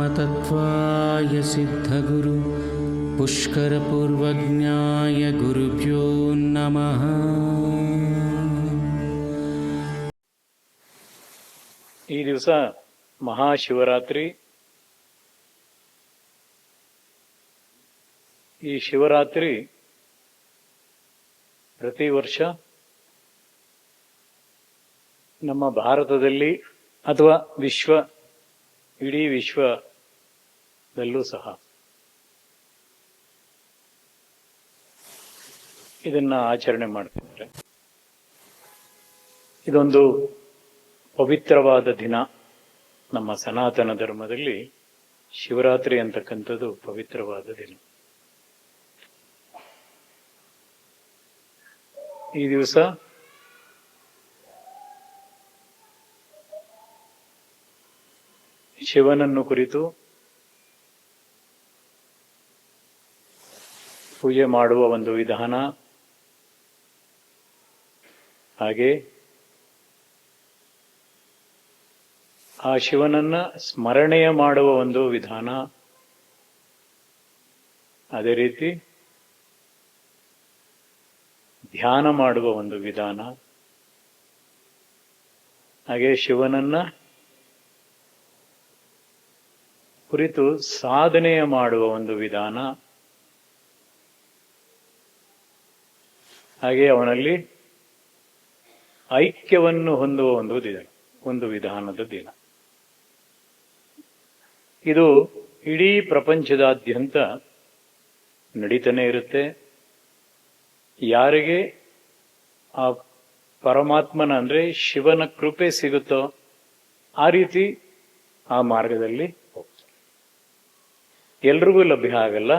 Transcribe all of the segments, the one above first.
परमतत्त्वाय सिद्धगुरु पुष्करपूर्वज्ञाय गुरुभ्यो नमः। ಈ ದಿವಸ ಮಹಾಶಿವರಾತ್ರಿ. ಈ ಶಿವರಾತ್ರಿ ಪ್ರತಿ ವರ್ಷ ನಮ್ಮ ಭಾರತದಲ್ಲಿ ಅಥವಾ ಇಡೀ ವಿಶ್ವದಲ್ಲೂ ಸಹ ಇದನ್ನ ಆಚರಣೆ ಮಾಡ್ತಿದ್ದಾರೆ. ಇದೊಂದು ಪವಿತ್ರವಾದ ದಿನ. ನಮ್ಮ ಸನಾತನ ಧರ್ಮದಲ್ಲಿ ಶಿವರಾತ್ರಿ ಅಂತಕ್ಕಂಥದ್ದು ಪವಿತ್ರವಾದ ದಿನ. ಈ ದಿವಸ ಶಿವನನ್ನು ಕುರಿತು ಪೂಜೆ ಮಾಡುವ ಒಂದು ವಿಧಾನ, ಹಾಗೆ ಆ ಶಿವನನ್ನ ಸ್ಮರಣೆಯ ಮಾಡುವ ಒಂದು ವಿಧಾನ, ಅದೇ ರೀತಿ ಧ್ಯಾನ ಮಾಡುವ ಒಂದು ವಿಧಾನ, ಹಾಗೆ ಶಿವನನ್ನ ಕುರಿತು ಸಾಧನೆಯ ಮಾಡುವ ಒಂದು ವಿಧಾನ, ಹಾಗೆ ಅವನಲ್ಲಿ ಐಕ್ಯವನ್ನು ಹೊಂದುವ ಒಂದು ವಿಧಾನದ ದಿನ. ಇದು ಇಡೀ ಪ್ರಪಂಚದಾದ್ಯಂತ ನಡೀತಾನೆ ಇರುತ್ತೆ. ಯಾರಿಗೆ ಆ ಪರಮಾತ್ಮನ ಅಂದ್ರೆ ಶಿವನ ಕೃಪೆ ಸಿಗುತ್ತೋ ಆ ರೀತಿ ಆ ಮಾರ್ಗದಲ್ಲಿ ಹೋಗ್ತಾರೆ. ಎಲ್ರಿಗೂ ಲಭ್ಯ ಆಗಲ್ಲ.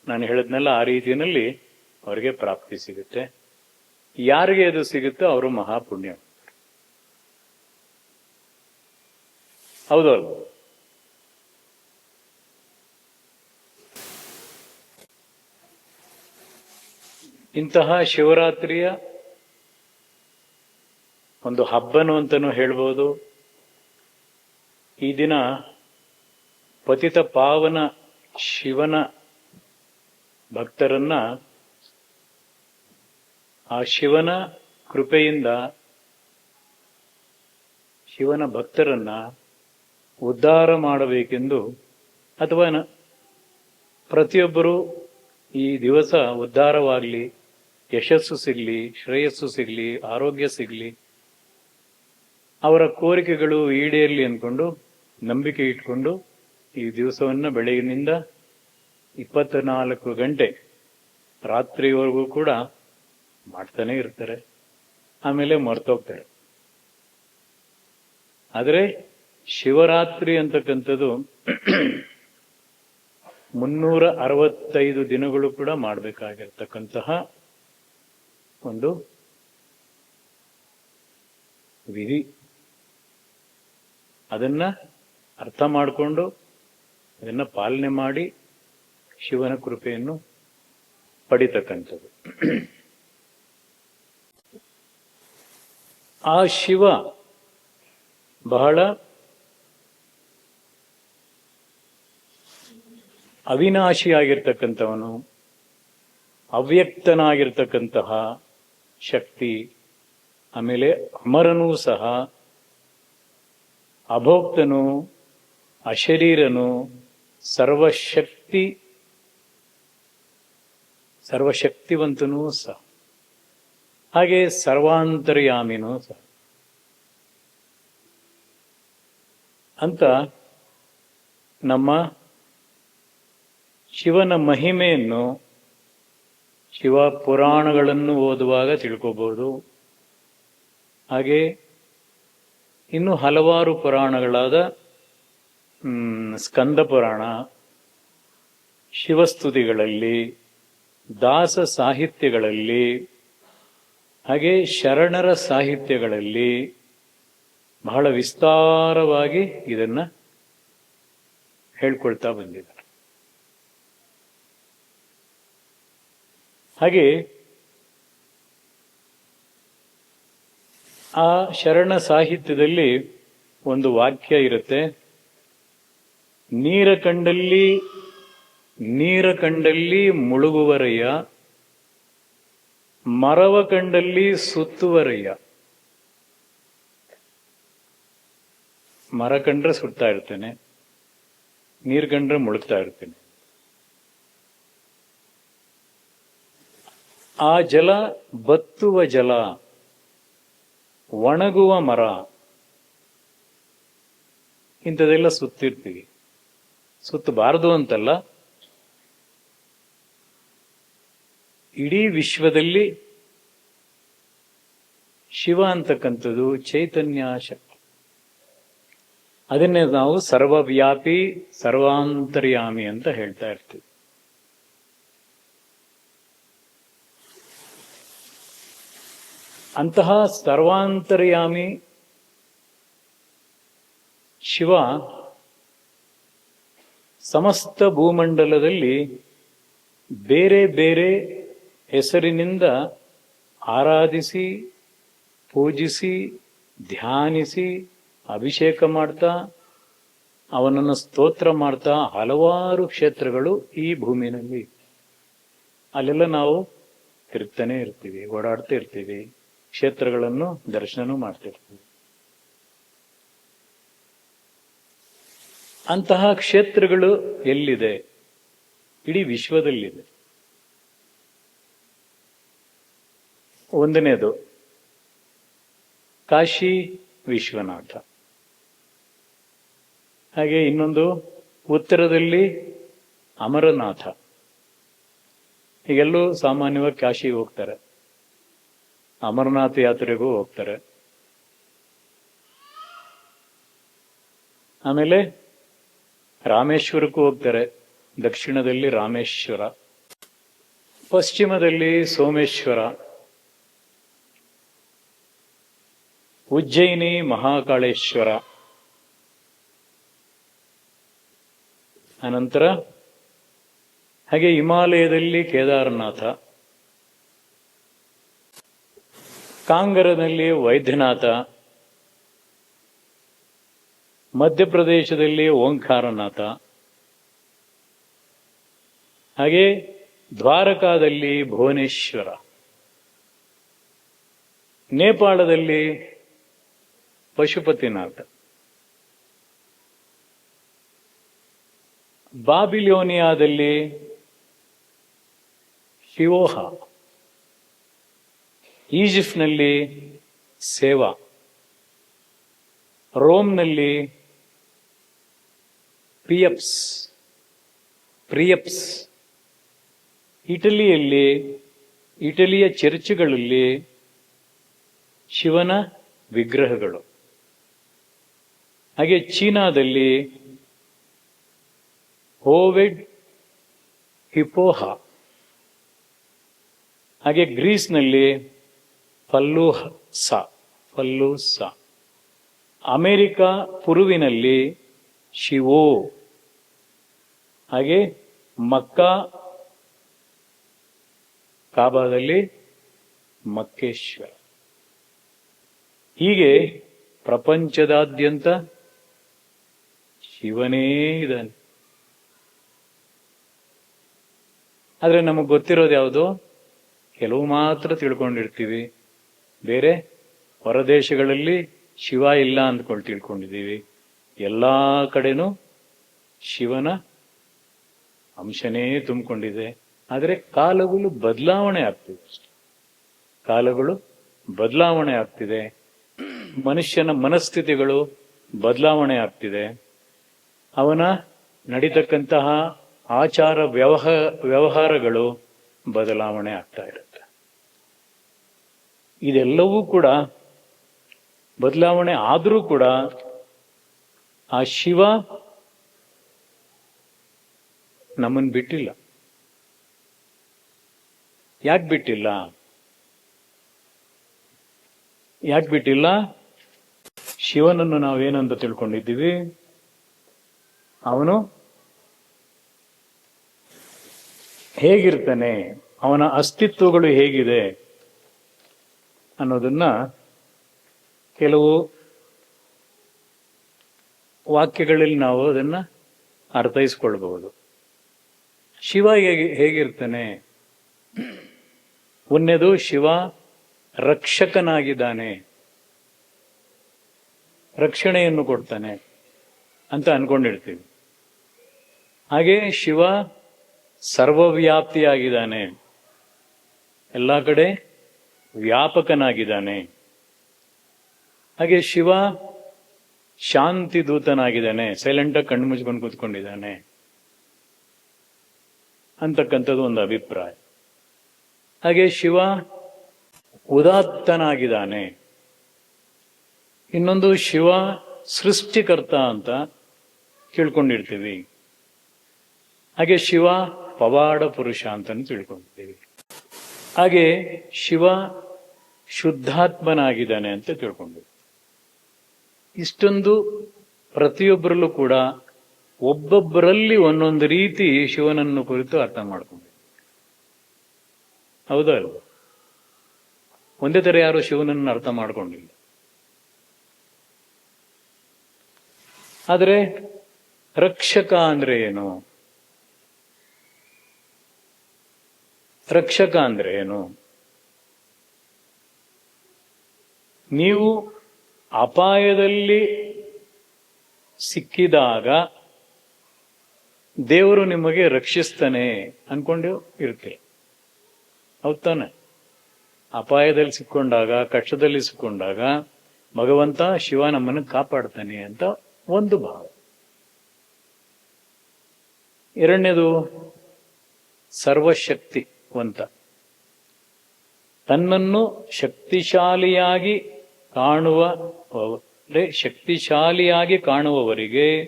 ನಾನು ಹೇಳಿದ್ನೆಲ್ಲ ಆ ರೀತಿಯಲ್ಲಿ ಅವರಿಗೆ ಪ್ರಾಪ್ತಿ ಸಿಗುತ್ತೆ. ಯಾರಿಗೆ ಅದು ಸಿಗುತ್ತೋ ಅವರು ಮಹಾಪುಣ್ಯ. ಹೌದಲ್ವ? ಇಂತಹ ಶಿವರಾತ್ರಿಯ ಒಂದು ಹಬ್ಬನು ಅಂತನೂ ಹೇಳ್ಬೋದು. ಈ ದಿನ ಪತಿತ ಪಾವನ ಶಿವನ ಭಕ್ತರನ್ನ ಆ ಶಿವನ ಕೃಪೆಯಿಂದ ಶಿವನ ಭಕ್ತರನ್ನ ಉದ್ಧಾರ ಮಾಡಬೇಕೆಂದು, ಅಥವಾ ಪ್ರತಿಯೊಬ್ಬರು ಈ ದಿವಸ ಉದ್ಧಾರವಾಗಲಿ, ಯಶಸ್ಸು ಸಿಗಲಿ, ಶ್ರೇಯಸ್ಸು ಸಿಗಲಿ, ಆರೋಗ್ಯ ಸಿಗಲಿ, ಅವರ ಕೋರಿಕೆಗಳು ಈಡೇರಲಿ ಅಂದ್ಕೊಂಡು ನಂಬಿಕೆ ಇಟ್ಕೊಂಡು ಈ ದಿವಸವನ್ನು ಬೆಳಗಿನಿಂದ 24 ಗಂಟೆ ರಾತ್ರಿವರೆಗೂ ಕೂಡ ಮಾಡ್ತಾನೆ ಇರ್ತಾರೆ. ಆಮೇಲೆ ಮರ್ತೋಗ್ತಾರೆ. ಆದರೆ ಶಿವರಾತ್ರಿ ಅಂತಕ್ಕಂಥದ್ದು 365 ದಿನಗಳು ಕೂಡ ಮಾಡಬೇಕಾಗಿರ್ತಕ್ಕಂತಹ ಒಂದು ವಿಧಿ. ಅದನ್ನ ಅರ್ಥ ಮಾಡಿಕೊಂಡು ಅದನ್ನ ಪಾಲನೆ ಮಾಡಿ ಶಿವನ ಕೃಪೆಯನ್ನು ಪಡಿತಕ್ಕಂಥದ್ದು. ಆ ಶಿವ ಬಹಳ ಅವಿನಾಶಿಯಾಗಿರ್ತಕ್ಕಂಥವನು, ಅವ್ಯಕ್ತನಾಗಿರ್ತಕ್ಕಂತಹ ಶಕ್ತಿ, ಆಮೇಲೆ ಅಮರನೂ ಸಹ, ಅಭೋಕ್ತನು, ಅಶರೀರನು, ಸರ್ವಶಕ್ತಿವಂತನೂ ಸಹ, ಹಾಗೆ ಸರ್ವಾಂತರ್ಯಾಮಿನೂ ಸಹ ಅಂತ ನಮ್ಮ ಶಿವನ ಮಹಿಮೆಯನ್ನು ಶಿವ ಪುರಾಣಗಳನ್ನು ಓದುವಾಗ ತಿಳ್ಕೋಬಹುದು. ಹಾಗೆ ಇನ್ನು ಹಲವಾರು ಪುರಾಣಗಳಾದ ಸ್ಕಂದ ಪುರಾಣ, ಶಿವಸ್ತುತಿಗಳಲ್ಲಿ, ದಾಸ ಸಾಹಿತ್ಯಗಳಲ್ಲಿ, ಹಾಗೆ ಶರಣರ ಸಾಹಿತ್ಯಗಳಲ್ಲಿ ಬಹಳ ವಿಸ್ತಾರವಾಗಿ ಇದನ್ನ ಹೇಳ್ಕೊಳ್ತಾ ಬಂದಿದ್ದಾರೆ. ಹಾಗೆ ಆ ಶರಣ ಸಾಹಿತ್ಯದಲ್ಲಿ ಒಂದು ವಾಕ್ಯ ಇರುತ್ತೆ, ನೀರ ಕಂಡಲ್ಲಿ ಮುಳುಗುವರಯ್ಯ, ಮರವ ಕಂಡಲ್ಲಿ ಸುತ್ತುವರಯ್ಯ. ಮರ ಕಂಡ್ರೆ ಸುತ್ತಾ ಇರ್ತೇನೆ, ನೀರು ಕಂಡ್ರೆ ಮುಳುಗ್ತಾ ಇರ್ತೇನೆ. ಆ ಜಲ ಬತ್ತುವ ಜಲ, ಒಣಗುವ ಮರ, ಇಂಥದೆಲ್ಲ ಸುತ್ತಿರ್ತೀವಿ. ಸುತ್ತಬಾರದು ಅಂತಲ್ಲ, ಇಡೀ ವಿಶ್ವದಲ್ಲಿ ಶಿವ ಅಂತಕ್ಕಂಥದ್ದು ಚೈತನ್ಯ ಶಕ್ತಿ. ಅದನ್ನೇ ನಾವು ಸರ್ವವ್ಯಾಪಿ ಸರ್ವಾಂತರ್ಯಾಮಿ ಅಂತ ಹೇಳ್ತಾ ಇರ್ತೀವಿ. ಅಂತಹ ಸರ್ವಾಂತರ್ಯಾಮಿ ಶಿವ ಸಮಸ್ತ ಭೂಮಂಡಲದಲ್ಲಿ ಬೇರೆ ಬೇರೆ ಹೆಸರಿನಿಂದ ಆರಾಧಿಸಿ, ಪೂಜಿಸಿ, ಧ್ಯಾನಿಸಿ, ಅಭಿಷೇಕ ಮಾಡ್ತಾ, ಅವನನ್ನು ಸ್ತೋತ್ರ ಮಾಡ್ತಾ ಹಲವಾರು ಕ್ಷೇತ್ರಗಳು ಈ ಭೂಮಿನಲ್ಲಿ. ಅಲ್ಲೆಲ್ಲ ನಾವು ತಿರುಗ್ತಾನೆ ಇರ್ತೀವಿ, ಓಡಾಡ್ತಾ ಇರ್ತೀವಿ, ಕ್ಷೇತ್ರಗಳನ್ನು ದರ್ಶನ ಮಾಡ್ತಿರ್ತೀವಿ. ಅಂತಹ ಕ್ಷೇತ್ರಗಳು ಎಲ್ಲಿದೆ? ಇಡೀ ವಿಶ್ವದಲ್ಲಿದೆ. ಒಂದನೇದು ಕಾಶಿ ವಿಶ್ವನಾಥ. ಹಾಗೆ ಇನ್ನೊಂದು ಉತ್ತರದಲ್ಲಿ ಅಮರನಾಥ. ಈಗೆಲ್ಲೂ ಸಾಮಾನ್ಯವಾಗಿ ಕಾಶಿಗೆ ಹೋಗ್ತಾರೆ, ಅಮರನಾಥ ಯಾತ್ರೆಗೂ ಹೋಗ್ತಾರೆ. ಆಮೇಲೆ ರಾಮೇಶ್ವರಕ್ಕೂ ಹೋಗ್ತಾರೆ. ದಕ್ಷಿಣದಲ್ಲಿ ರಾಮೇಶ್ವರ, ಪಶ್ಚಿಮದಲ್ಲಿ ಸೋಮೇಶ್ವರ, ಉಜ್ಜಯಿನಿ ಮಹಾಕಾಳೇಶ್ವರ, ಅನಂತರ ಹಾಗೆ ಹಿಮಾಲಯದಲ್ಲಿ ಕೇದಾರನಾಥ, ಕಾಂಗರದಲ್ಲಿ ವೈದ್ಯನಾಥ, ಮಧ್ಯಪ್ರದೇಶದಲ್ಲಿ ಓಂಕಾರನಾಥ, ಹಾಗೆ ದ್ವಾರಕಾದಲ್ಲಿ ಭುವನೇಶ್ವರ, ನೇಪಾಳದಲ್ಲಿ ಪಶುಪತಿನಾಥ, ಬಾಬಿಲೋನಿಯಾದಲ್ಲಿ ಶಿವೋಹ, ಈಜಿಪ್ಟ್ನಲ್ಲಿ ಸೇವಾ, ರೋಮ್ನಲ್ಲಿ ಪ್ರಿಯಪ್ಸ್, ಇಟಲಿಯ ಚರ್ಚ್ಗಳಲ್ಲಿ ಶಿವನ ವಿಗ್ರಹಗಳು. ಹಾಗೆ ಚೀನಾದಲ್ಲಿ ಹೋವೆಡ್ ಹಿಪೋಹ, ಹಾಗೆ ಗ್ರೀಸ್ನಲ್ಲಿ ಫಲ್ಲೂಸ, ಅಮೆರಿಕ ಪುರುವಿನಲ್ಲಿ ಶಿವೋ, ಹಾಗೆ ಮಕ್ಕಾ ಕಾಬಾದಲ್ಲಿ ಮಕ್ಕೇಶ್ವರ. ಹೀಗೆ ಪ್ರಪಂಚದಾದ್ಯಂತ ಶಿವನೇ ಇದ್ದಾನೆ. ಆದರೆ ನಮಗೆ ಗೊತ್ತಿರೋದು ಯಾವುದು? ಕೆಲವು ಮಾತ್ರ ತಿಳ್ಕೊಂಡಿರ್ತೀವಿ. ಬೇರೆ ಹೊರದೇಶಗಳಲ್ಲಿ ಶಿವ ಇಲ್ಲ ಅಂದ್ಕೊಂಡು ತಿಳ್ಕೊಂಡಿದ್ದೀವಿ. ಎಲ್ಲ ಕಡೆನೂ ಶಿವನ ಅಂಶನೇ ತುಂಬಿಕೊಂಡಿದೆ. ಆದರೆ ಕಾಲಗಳು ಬದಲಾವಣೆ ಆಗ್ತಿದೆ. ಮನುಷ್ಯನ ಮನಸ್ಥಿತಿಗಳು ಬದಲಾವಣೆ ಆಗ್ತಿದೆ. ಅವನ ನಡೀತಕ್ಕಂತಹ ಆಚಾರ ವ್ಯವಹಾರಗಳು ಬದಲಾವಣೆ ಆಗ್ತಾ ಇರುತ್ತೆ. ಇದೆಲ್ಲವೂ ಕೂಡ ಬದಲಾವಣೆ ಆದರೂ ಕೂಡ ಆ ಶಿವ ನಮ್ಮನ್ನು ಬಿಟ್ಟಿಲ್ಲ. ಯಾಕೆ ಬಿಟ್ಟಿಲ್ಲ? ಶಿವನನ್ನು ನಾವೇನಂತ ತಿಳ್ಕೊಂಡಿದ್ದೀವಿ? ಅವನು ಹೇಗಿರ್ತಾನೆ, ಅವನ ಅಸ್ತಿತ್ವಗಳು ಹೇಗಿದೆ ಅನ್ನೋದನ್ನ ಕೆಲವು ವಾಕ್ಯಗಳಲ್ಲಿ ನಾವು ಅದನ್ನ ಅರ್ಥೈಸ್ಕೊಳ್ಬಹುದು. ಶಿವ ಹೇಗಿರ್ತಾನೆ? ಒಂದನೇದು, ಶಿವ ರಕ್ಷಕನಾಗಿದ್ದಾನೆ, ರಕ್ಷಣೆಯನ್ನು ಕೊಡ್ತಾನೆ ಅಂತ ಅನ್ಕೊಂಡಿರ್ತೀವಿ. ಹಾಗೆ ಶಿವ ಸರ್ವವ್ಯಾಪ್ತಿಯಾಗಿದ್ದಾನೆ, ಎಲ್ಲ ಕಡೆ ವ್ಯಾಪಕನಾಗಿದ್ದಾನೆ. ಹಾಗೆ ಶಿವ ಶಾಂತಿ ದೂತನಾಗಿದ್ದಾನೆ, ಸೈಲೆಂಟಾಗಿ ಕಣ್ಣು ಮುಚ್ಕೊಂಡು ಕೂತ್ಕೊಂಡಿದ್ದಾನೆ ಅಂತಕ್ಕಂಥದ್ದು ಒಂದು ಅಭಿಪ್ರಾಯ. ಹಾಗೆ ಶಿವ ಉದಾತ್ತನಾಗಿದ್ದಾನೆ. ಇನ್ನೊಂದು, ಶಿವ ಸೃಷ್ಟಿಕರ್ತ ಅಂತ ತಿಳ್ಕೊಂಡಿರ್ತೀವಿ. ಹಾಗೆ ಶಿವ ಪವಾಡ ಪುರುಷ ಅಂತಲೂ ತಿಳ್ಕೊಂಡಿರ್ತೀವಿ. ಹಾಗೆ ಶಿವ ಶುದ್ಧಾತ್ಮನಾಗಿದ್ದಾನೆ ಅಂತ ತಿಳ್ಕೊಂಡಿರ್ತೀವಿ. ಇಷ್ಟೊಂದು ಪ್ರತಿಯೊಬ್ಬರಲ್ಲೂ ಕೂಡ ಒಬ್ಬೊಬ್ಬರಲ್ಲಿ ಒಂದೊಂದು ರೀತಿ ಶಿವನನ್ನು ಕುರಿತು ಅರ್ಥ ಮಾಡ್ಕೊಂಡಿದ್ದೀವಿ. ಹೌದಾ ಅಲ್ವ? ಒಂದೇ ತರ ಯಾರು ಶಿವನನ್ನು ಅರ್ಥ ಮಾಡ್ಕೊಂಡಿಲ್ಲ. ಆದರೆ ರಕ್ಷಕ ಅಂದ್ರೆ ಏನು? ರಕ್ಷಕ ಅಂದ್ರೆ ಏನು? ನೀವು ಅಪಾಯದಲ್ಲಿ ಸಿಕ್ಕಿದಾಗ ದೇವರು ನಿಮಗೆ ರಕ್ಷಿಸ್ತಾನೆ ಅನ್ಕೊಂಡು ಇರ್ತೀವಿ. ಹೌದ್ ತಾನೆ? ಅಪಾಯದಲ್ಲಿ ಸಿಕ್ಕೊಂಡಾಗ, ಕಷ್ಟದಲ್ಲಿ ಸಿಕ್ಕೊಂಡಾಗ ಭಗವಂತ ಶಿವ ನಮ್ಮನ್ನು ಕಾಪಾಡ್ತಾನೆ ಅಂತ ಒಂದು ಭಾವ. ಎರಡನೇದು, ಸರ್ವಶಕ್ತಿವಂತ, ತನ್ನನ್ನು ಶಕ್ತಿಶಾಲಿಯಾಗಿ ಶಕ್ತಿಶಾಲಿಯಾಗಿ ಕಾಣುವವರಿಗೆ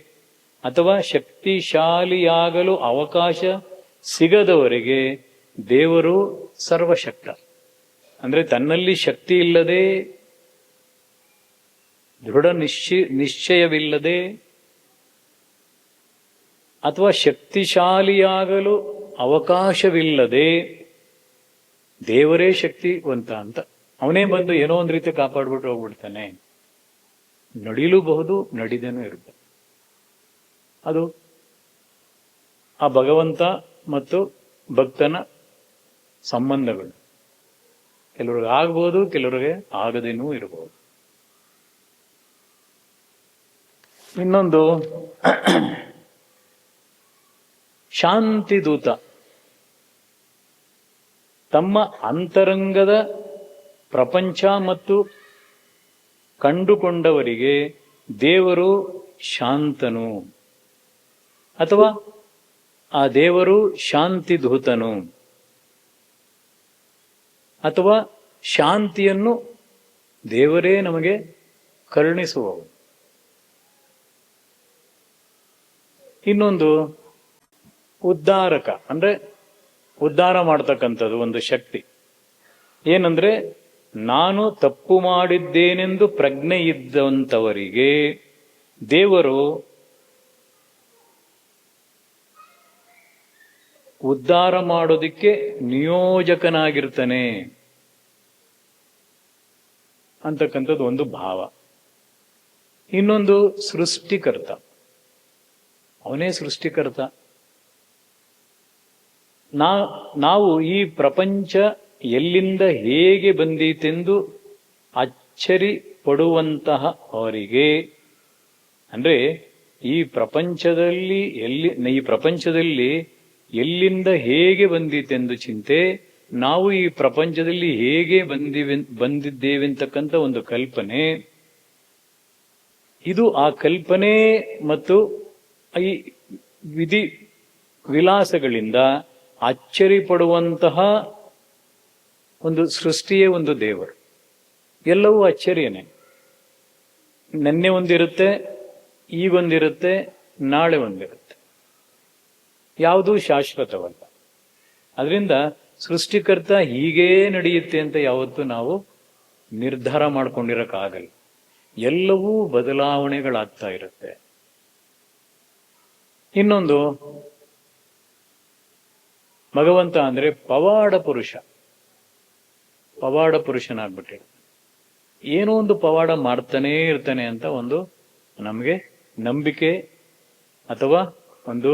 ಅಥವಾ ಶಕ್ತಿಶಾಲಿಯಾಗಲು ಅವಕಾಶ ಸಿಗದವರಿಗೆ ದೇವರು ಸರ್ವಶಕ್ತ. ಅಂದ್ರೆ ತನ್ನಲ್ಲಿ ಶಕ್ತಿ ಇಲ್ಲದೆ, ದೃಢ ನಿಶ್ಚಯವಿಲ್ಲದೆ ಅಥವಾ ಶಕ್ತಿಶಾಲಿಯಾಗಲು ಅವಕಾಶವಿಲ್ಲದೆ ದೇವರೇ ಶಕ್ತಿವಂತ ಅಂತ. ಅವನೇ ಬಂದು ಏನೋ ಒಂದು ರೀತಿ ಕಾಪಾಡ್ಬಿಟ್ಟು ಹೋಗ್ಬಿಡ್ತಾನೆ. ನಡಿಲೂಬಹುದು, ನಡಿದೇನೂ ಇರುತ್ತೆ. ಅದು ಆ ಭಗವಂತ ಮತ್ತು ಭಕ್ತನ ಸಂಬಂಧಗಳು. ಕೆಲವ್ರಿಗೆ ಆಗ್ಬೋದು, ಕೆಲವರಿಗೆ ಆಗದೇನೂ ಇರಬಹುದು. ಇನ್ನೊಂದು, ಶಾಂತಿ ದೂತ. ತಮ್ಮ ಅಂತರಂಗದ ಪ್ರಪಂಚ ಮತ್ತು ಕಂಡುಕೊಂಡವರಿಗೆ ದೇವರು ಶಾಂತನು ಅಥವಾ ಆ ದೇವರು ಶಾಂತಿ ದೂತನು ಅಥವಾ ಶಾಂತಿಯನ್ನು ದೇವರೇ ನಮಗೆ ಕರುಣಿಸುವವರು. ಇನ್ನೊಂದು, ಉದ್ಧಾರಕ, ಅಂದ್ರೆ ಉದ್ಧಾರ ಮಾಡತಕ್ಕಂಥದ್ದು ಒಂದು ಶಕ್ತಿ. ಏನಂದ್ರೆ, ನಾನು ತಪ್ಪು ಮಾಡಿದ್ದೇನೆಂದು ಪ್ರಜ್ಞೆ ಇದ್ದಂಥವರಿಗೆ ದೇವರು ಉದ್ಧಾರ ಮಾಡೋದಿಕ್ಕೆ ನಿಯೋಜಕನಾಗಿರ್ತಾನೆ ಅಂತಕ್ಕಂಥದ್ದು ಒಂದು ಭಾವ. ಇನ್ನೊಂದು, ಸೃಷ್ಟಿಕರ್ತ. ಅವನೇ ಸೃಷ್ಟಿಕರ್ತ. ನಾವು ಈ ಪ್ರಪಂಚ ಎಲ್ಲಿಂದ ಹೇಗೆ ಬಂದೀತೆಂದು ಅಚ್ಚರಿ ಪಡುವಂತಹ ಅವರಿಗೆ, ಅಂದ್ರೆ ಈ ಪ್ರಪಂಚದಲ್ಲಿ ಎಲ್ಲಿಂದ ಹೇಗೆ ಬಂದೀತೆಂದು ಚಿಂತೆ, ನಾವು ಈ ಪ್ರಪಂಚದಲ್ಲಿ ಹೇಗೆ ಬಂದಿದ್ದೇವೆ ಅಂತಕ್ಕಂಥ ಒಂದು ಕಲ್ಪನೆ, ಇದು ಆ ಕಲ್ಪನೆ ಮತ್ತು ಈ ವಿಧಿ ವಿಲಾಸಗಳಿಂದ ಅಚ್ಚರಿ ಪಡುವಂತಹ ಒಂದು ಸೃಷ್ಟಿಯೇ ಒಂದು ದೇವರು. ಎಲ್ಲವೂ ಅಚ್ಚರಿಯೇ. ನೆನ್ನೆ ಒಂದಿರುತ್ತೆ, ಈಗೊಂದಿರುತ್ತೆ, ನಾಳೆ ಒಂದಿರುತ್ತೆ. ಯಾವುದೂ ಶಾಶ್ವತವಲ್ಲ. ಅದರಿಂದ ಸೃಷ್ಟಿಕರ್ತ ಹೀಗೇ ನಡೆಯುತ್ತೆ ಅಂತ ಯಾವತ್ತೂ ನಾವು ನಿರ್ಧಾರ ಮಾಡ್ಕೊಂಡಿರಕ್ಕಾಗಲ್ಲ. ಎಲ್ಲವೂ ಬದಲಾವಣೆಗಳಾಗ್ತಾ ಇರುತ್ತೆ. ಇನ್ನೊಂದು, ಭಗವಂತ ಅಂದ್ರೆ ಪವಾಡ ಪುರುಷನಾಗ್ಬಿಟ್ಟಿರ್ತಾನೆ. ಏನೋ ಒಂದು ಪವಾಡ ಮಾಡ್ತಾನೇ ಇರ್ತಾನೆ ಅಂತ ಒಂದು ನಮಗೆ ನಂಬಿಕೆ ಅಥವಾ ಒಂದು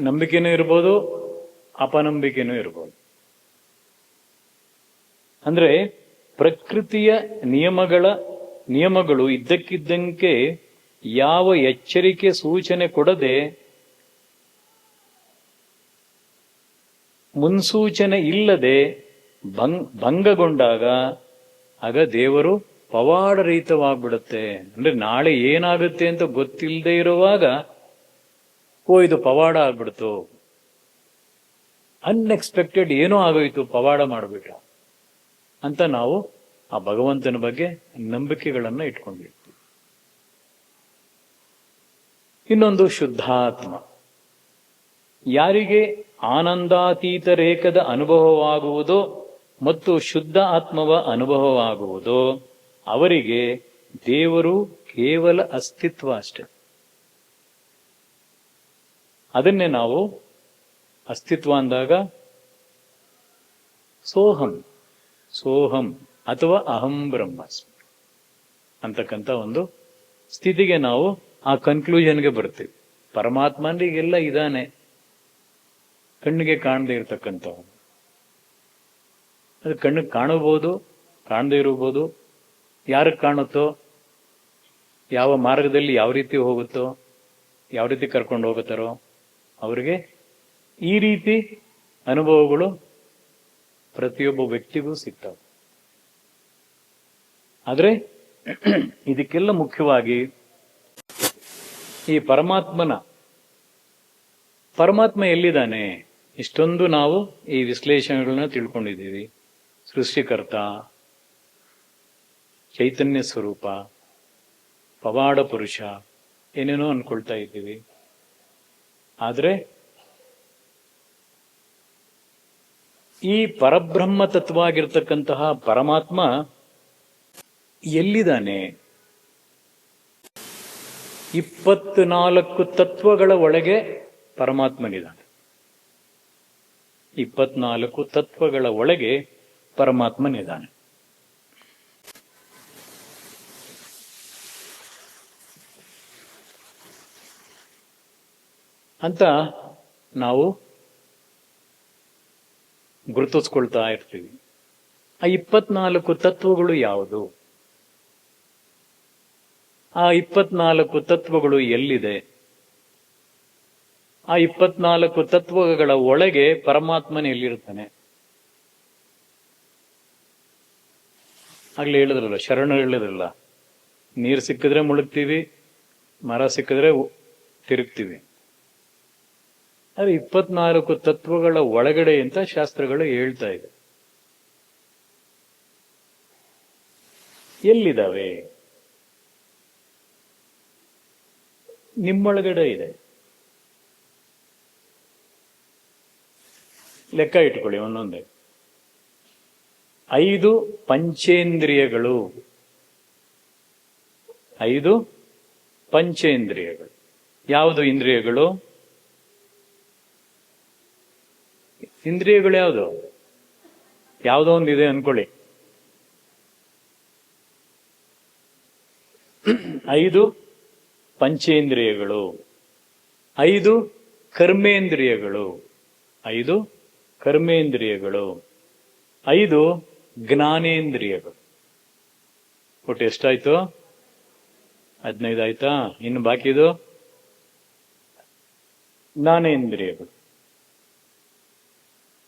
ನಂಬಿಕೆನೂ ಇರ್ಬೋದು, ಅಪನಂಬಿಕೆನೂ ಇರ್ಬೋದು. ಅಂದ್ರೆ ಪ್ರಕೃತಿಯ ನಿಯಮಗಳು ಇದ್ದಕ್ಕಿದ್ದಂತೆ ಯಾವ ಎಚ್ಚರಿಕೆ ಸೂಚನೆ ಕೊಡದೆ, ಮುನ್ಸೂಚನೆ ಇಲ್ಲದೆ ಭಂಗಗೊಂಡಾಗ ಆಗ ದೇವರು ಪವಾಡರಹಿತವಾಗ್ಬಿಡುತ್ತೆ. ಅಂದ್ರೆ ನಾಳೆ ಏನಾಗುತ್ತೆ ಅಂತ ಗೊತ್ತಿಲ್ಲದೆ ಇರುವಾಗ ಇದು ಪವಾಡ ಆಗ್ಬಿಡ್ತು, ಅನ್ಎಕ್ಸ್ಪೆಕ್ಟೆಡ್ ಏನೋ ಆಗೋಯ್ತು, ಪವಾಡ ಮಾಡ್ಬಿಟ್ಟ ಅಂತ ನಾವು ಆ ಭಗವಂತನ ಬಗ್ಗೆ ನಂಬಿಕೆಗಳನ್ನ ಇಟ್ಕೊಂಡಿರ್ತೀವಿ. ಇನ್ನೊಂದು ಶುದ್ಧಾತ್ಮ. ಯಾರಿಗೆ ಆನಂದಾತೀತ ರೇಖದ ಅನುಭವವಾಗುವುದೋ ಮತ್ತು ಶುದ್ಧ ಆತ್ಮವ ಅನುಭವವಾಗುವುದೋ ಅವರಿಗೆ ದೇವರು ಕೇವಲ ಅಸ್ತಿತ್ವ ಅಷ್ಟೆ. ಅದನ್ನೇ ನಾವು ಅಸ್ತಿತ್ವ ಅಂದಾಗ ಸೋಹಂ ಅಥವಾ ಅಹಂ ಬ್ರಹ್ಮಾಸ್ಮಿ ಅಂತಕ್ಕಂಥ ಒಂದು ಸ್ಥಿತಿಗೆ ನಾವು ಆ ಕನ್ಕ್ಲೂಷನ್ಗೆ ಬರ್ತೀವಿ. ಪರಮಾತ್ಮನಿಗೆಲ್ಲ ಇದಾನೆ, ಕಣ್ಣಿಗೆ ಕಾಣದೇ ಇರತಕ್ಕಂಥವು. ಅದು ಕಣ್ಣಿಗೆ ಕಾಣಬಹುದು, ಕಾಣದೇ ಇರಬಹುದು. ಯಾರಿಗೆ ಕಾಣುತ್ತೋ, ಯಾವ ಮಾರ್ಗದಲ್ಲಿ ಯಾವ ರೀತಿ ಹೋಗುತ್ತೋ, ಯಾವ ರೀತಿ ಕರ್ಕೊಂಡು ಹೋಗುತ್ತಾರೋ ಅವರಿಗೆ ಈ ರೀತಿ ಅನುಭವಗಳು ಪ್ರತಿಯೊಬ್ಬ ವ್ಯಕ್ತಿಗೂ ಸಿಗ್ತವೆ. ಆದ್ರೆ ಇದಕ್ಕೆಲ್ಲ ಮುಖ್ಯವಾಗಿ ಈ ಪರಮಾತ್ಮ ಎಲ್ಲಿದ್ದಾನೆ? ಇಷ್ಟೊಂದು ನಾವು ಈ ವಿಶ್ಲೇಷಣೆಗಳನ್ನ ತಿಳ್ಕೊಂಡಿದ್ದೀವಿ. ಸೃಷ್ಟಿಕರ್ತ, ಚೈತನ್ಯ ಸ್ವರೂಪ, ಪವಾಡ ಪುರುಷ, ಏನೇನೋ ಅನ್ಕೊಳ್ತಾ ಇದ್ದೀವಿ. ಆದ್ರೆ ಈ ಪರಬ್ರಹ್ಮ ತತ್ವ ಆಗಿರ್ತಕ್ಕಂತಹ ಪರಮಾತ್ಮ ಎಲ್ಲಿದ್ದಾನೆ? 24 ತತ್ವಗಳ ಒಳಗೆ ಪರಮಾತ್ಮನಿದ್ದಾನೆ. 24 ತತ್ವಗಳ ಒಳಗೆ ಪರಮಾತ್ಮನಿದ್ದಾನೆ. ಅಂತ ನಾವು ಗುರುತಿಸ್ಕೊಳ್ತಾ ಇರ್ತೀವಿ. ಆ 24 ತತ್ವಗಳು ಯಾವುದು? ಆ 24 ತತ್ವಗಳು ಎಲ್ಲಿದೆ? ಆ 24 ತತ್ವಗಳ ಒಳಗೆ ಪರಮಾತ್ಮನ ಎಲ್ಲಿರ್ತಾನೆ? ಆಗ್ಲೇ ಹೇಳಿದ್ರಲ್ಲ, ಶರಣ ಹೇಳಿದ್ರಲ್ಲ, ನೀರು ಸಿಕ್ಕಿದ್ರೆ ಮುಳುಗ್ತೀವಿ, ಮರ ಸಿಕ್ಕಿದ್ರೆ ತಿರುಗ್ತೀವಿ. ಆದ್ರೆ 24 ತತ್ವಗಳ ಒಳಗಡೆ ಅಂತ ಶಾಸ್ತ್ರಗಳು ಹೇಳ್ತಾ ಇದೆ. ಎಲ್ಲಿದ್ದಾವೆ? ನಿಮ್ಮೊಳಗಡೆ ಇದೆ. ಲೆಕ್ಕ ಇಟ್ಕೊಳ್ಳಿ ಒಂದೊಂದೇ. 5 ಪಂಚೇಂದ್ರಿಯಗಳು. 5 ಪಂಚೇಂದ್ರಿಯಗಳು. ಯಾವುದು ಇಂದ್ರಿಯಗಳು? ಇಂದ್ರಿಯಗಳು ಯಾವುದು? ಯಾವುದೋ ಒಂದಿದೆ ಅನ್ಕೊಳ್ಳಿ. 5 ಪಂಚೇಂದ್ರಿಯಗಳು, 5 ಕರ್ಮೇಂದ್ರಿಯಗಳು, 5 ಕರ್ಮೇಂದ್ರಿಯಗಳು, 5 ಜ್ಞಾನೇಂದ್ರಿಯಗಳು. ಒಟ್ಟು ಎಷ್ಟಾಯ್ತು? 15 ಆಯ್ತಾ? ಇನ್ನು ಬಾಕಿದು ಜ್ಞಾನೇಂದ್ರಿಯಗಳು.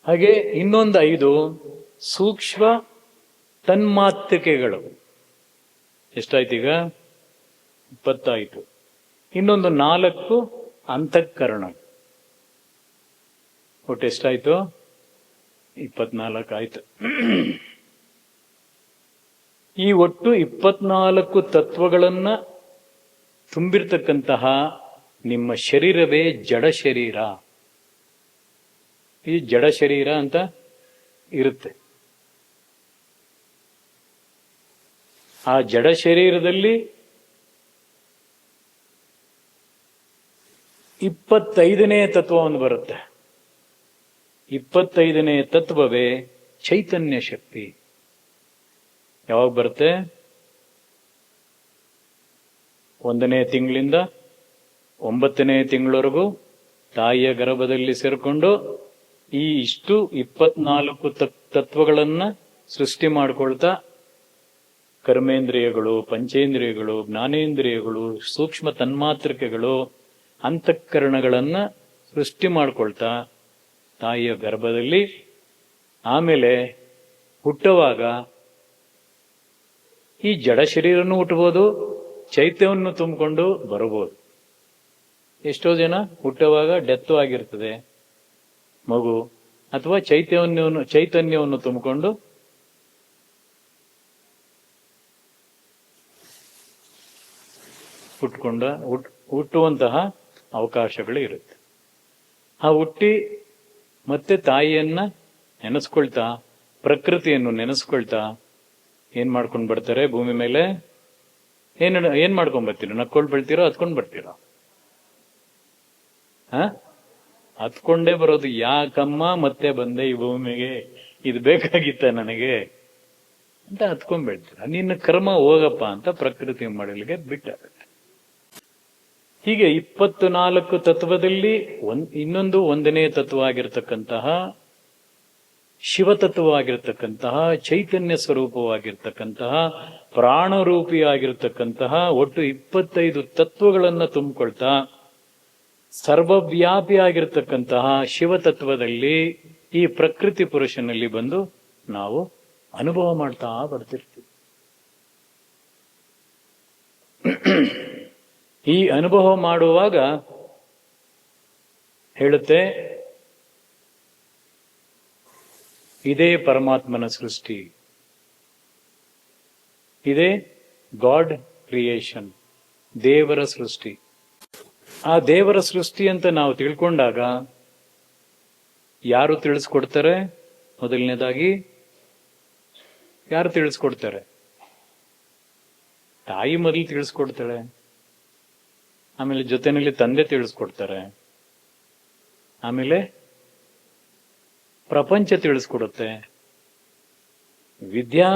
ಹಾಗೆ ಇನ್ನೊಂದು 5 ಸೂಕ್ಷ್ಮ ತನ್ಮಾತ್ರಿಕೆಗಳು. ಎಷ್ಟಾಯ್ತು ಈಗ? 20 ಆಯ್ತು. ಇನ್ನೊಂದು 4 ಅಂತಃಕರಣ. ಒಟ್ಟು ಎಷ್ಟಾಯ್ತು? 24 ಆಯ್ತು. ಈ ಒಟ್ಟು 24 ತತ್ವಗಳನ್ನ ತುಂಬಿರ್ತಕ್ಕಂತಹ ನಿಮ್ಮ ಶರೀರವೇ ಜಡ ಶರೀರ. ಈ ಜಡ ಶರೀರ ಅಂತ ಇರುತ್ತೆ. ಆ ಜಡ ಶರೀರದಲ್ಲಿ 25ನೇ ತತ್ವ ಒಂದು ಬರುತ್ತೆ. 25ನೇ ತತ್ವವೇ ಚೈತನ್ಯ ಶಕ್ತಿ. ಯಾವಾಗ ಬರುತ್ತೆ? 1ನೇ ತಿಂಗಳಿಂದ 9ನೇ ತಿಂಗಳವರೆಗೂ ತಾಯಿಯ ಗರ್ಭದಲ್ಲಿ ಸೇರಿಕೊಂಡು ಈ ಇಷ್ಟು 24 ತತ್ವಗಳನ್ನ ಸೃಷ್ಟಿ ಮಾಡ್ಕೊಳ್ತಾ ಕರ್ಮೇಂದ್ರಿಯಗಳು, ಪಂಚೇಂದ್ರಿಯಗಳು, ಜ್ಞಾನೇಂದ್ರಿಯಗಳು, ಸೂಕ್ಷ್ಮ ತನ್ಮಾತ್ರಿಕೆಗಳು, ಅಂತಃಕರಣಗಳನ್ನ ಸೃಷ್ಟಿ ಮಾಡ್ಕೊಳ್ತಾ ತಾಯಿಯ ಗರ್ಭದಲ್ಲಿ, ಆಮೇಲೆ ಹುಟ್ಟುವಾಗ ಈ ಜಡ ಶರೀರನೂ ಹುಟ್ಟಬಹುದು, ಚೈತ್ಯವನ್ನು ತುಂಬಿಕೊಂಡು ಬರಬಹುದು. ಎಷ್ಟೋ ಜನ ಹುಟ್ಟುವಾಗ ಡೆತ್ತು ಆಗಿರ್ತದೆ ಮಗು, ಅಥವಾ ಚೈತನ್ಯವನ್ನು ತುಂಬಿಕೊಂಡು ಹುಟ್ಟುವಂತಹ ಅವಕಾಶಗಳು ಇರುತ್ತೆ. ಆ ಹುಟ್ಟಿ ಮತ್ತೆ ತಾಯಿಯನ್ನ ನೆನೆಸ್ಕೊಳ್ತಾ, ಪ್ರಕೃತಿಯನ್ನು ನೆನೆಸ್ಕೊಳ್ತಾ ಏನ್ ಮಾಡ್ಕೊಂಡು ಬರ್ತಾರೆ ಭೂಮಿ ಮೇಲೆ. ಏನ್ ಮಾಡ್ಕೊಂಡ್ ಬರ್ತೀರೋ? ನಕ್ಕೊಂಡು ಬೆಳ್ತೀರೋ, ಹತ್ಕೊಂಡ್ ಬರ್ತೀರೋ? ಹತ್ಕೊಂಡೇ ಬರೋದು. ಯಾಕಮ್ಮ ಮತ್ತೆ ಬಂದೆ ಈ ಭೂಮಿಗೆ, ಇದು ಬೇಕಾಗಿತ್ತ ನನಗೆ ಅಂತ ಹತ್ಕೊಂಡ್ ಬೆಳ್ತೀರ. ನಿನ್ನ ಕರ್ಮ ಹೋಗಪ್ಪ ಅಂತ ಪ್ರಕೃತಿ ಮಾಡಲಿಕ್ಕೆ ಬಿಟ್ಟ. ಹೀಗೆ 24 ತತ್ವದಲ್ಲಿ ಇನ್ನೊಂದು 1ನೇ ತತ್ವ ಆಗಿರ್ತಕ್ಕಂತಹ ಶಿವತತ್ವವಾಗಿರ್ತಕ್ಕಂತಹ, ಚೈತನ್ಯ ಸ್ವರೂಪವಾಗಿರ್ತಕ್ಕಂತಹ, ಪ್ರಾಣರೂಪಿಯಾಗಿರ್ತಕ್ಕಂತಹ ಒಟ್ಟು 25 ತತ್ವಗಳನ್ನ ತುಂಬಿಕೊಳ್ತಾ ಸರ್ವವ್ಯಾಪಿಯಾಗಿರ್ತಕ್ಕಂತಹ ಶಿವತತ್ವದಲ್ಲಿ ಈ ಪ್ರಕೃತಿ ಪುರುಷನಲ್ಲಿ ಬಂದು ನಾವು ಅನುಭವ ಮಾಡ್ತಾ ಬರ್ತಿರ್ತೀವಿ. ಈ ಅನುಭವ ಮಾಡುವಾಗ ಹೇಳುತ್ತೆ, ಇದೇ ಪರಮಾತ್ಮನ ಸೃಷ್ಟಿ, ಇದೇ ಗಾಡ್ ಕ್ರಿಯೇಷನ್, ದೇವರ ಸೃಷ್ಟಿ. ಆ ದೇವರ ಸೃಷ್ಟಿ ಅಂತ ನಾವು ತಿಳ್ಕೊಂಡಾಗ ಯಾರು ತಿಳಿಸ್ಕೊಡ್ತಾರೆ? ಮೊದಲನೇದಾಗಿ ಯಾರು ತಿಳಿಸ್ಕೊಡ್ತಾರೆ? ತಾಯಿ ಮೊದಲು ತಿಳಿಸ್ಕೊಡ್ತಾಳೆ, ಆಮೇಲೆ ಜೊತೆಯಲ್ಲಿ ತಂದೆ ತಿಳಿಸ್ಕೊಡ್ತಾರೆ, ಆಮೇಲೆ ಪ್ರಪಂಚ ತಿಳಿಸ್ಕೊಡುತ್ತೆ, ವಿದ್ಯಾ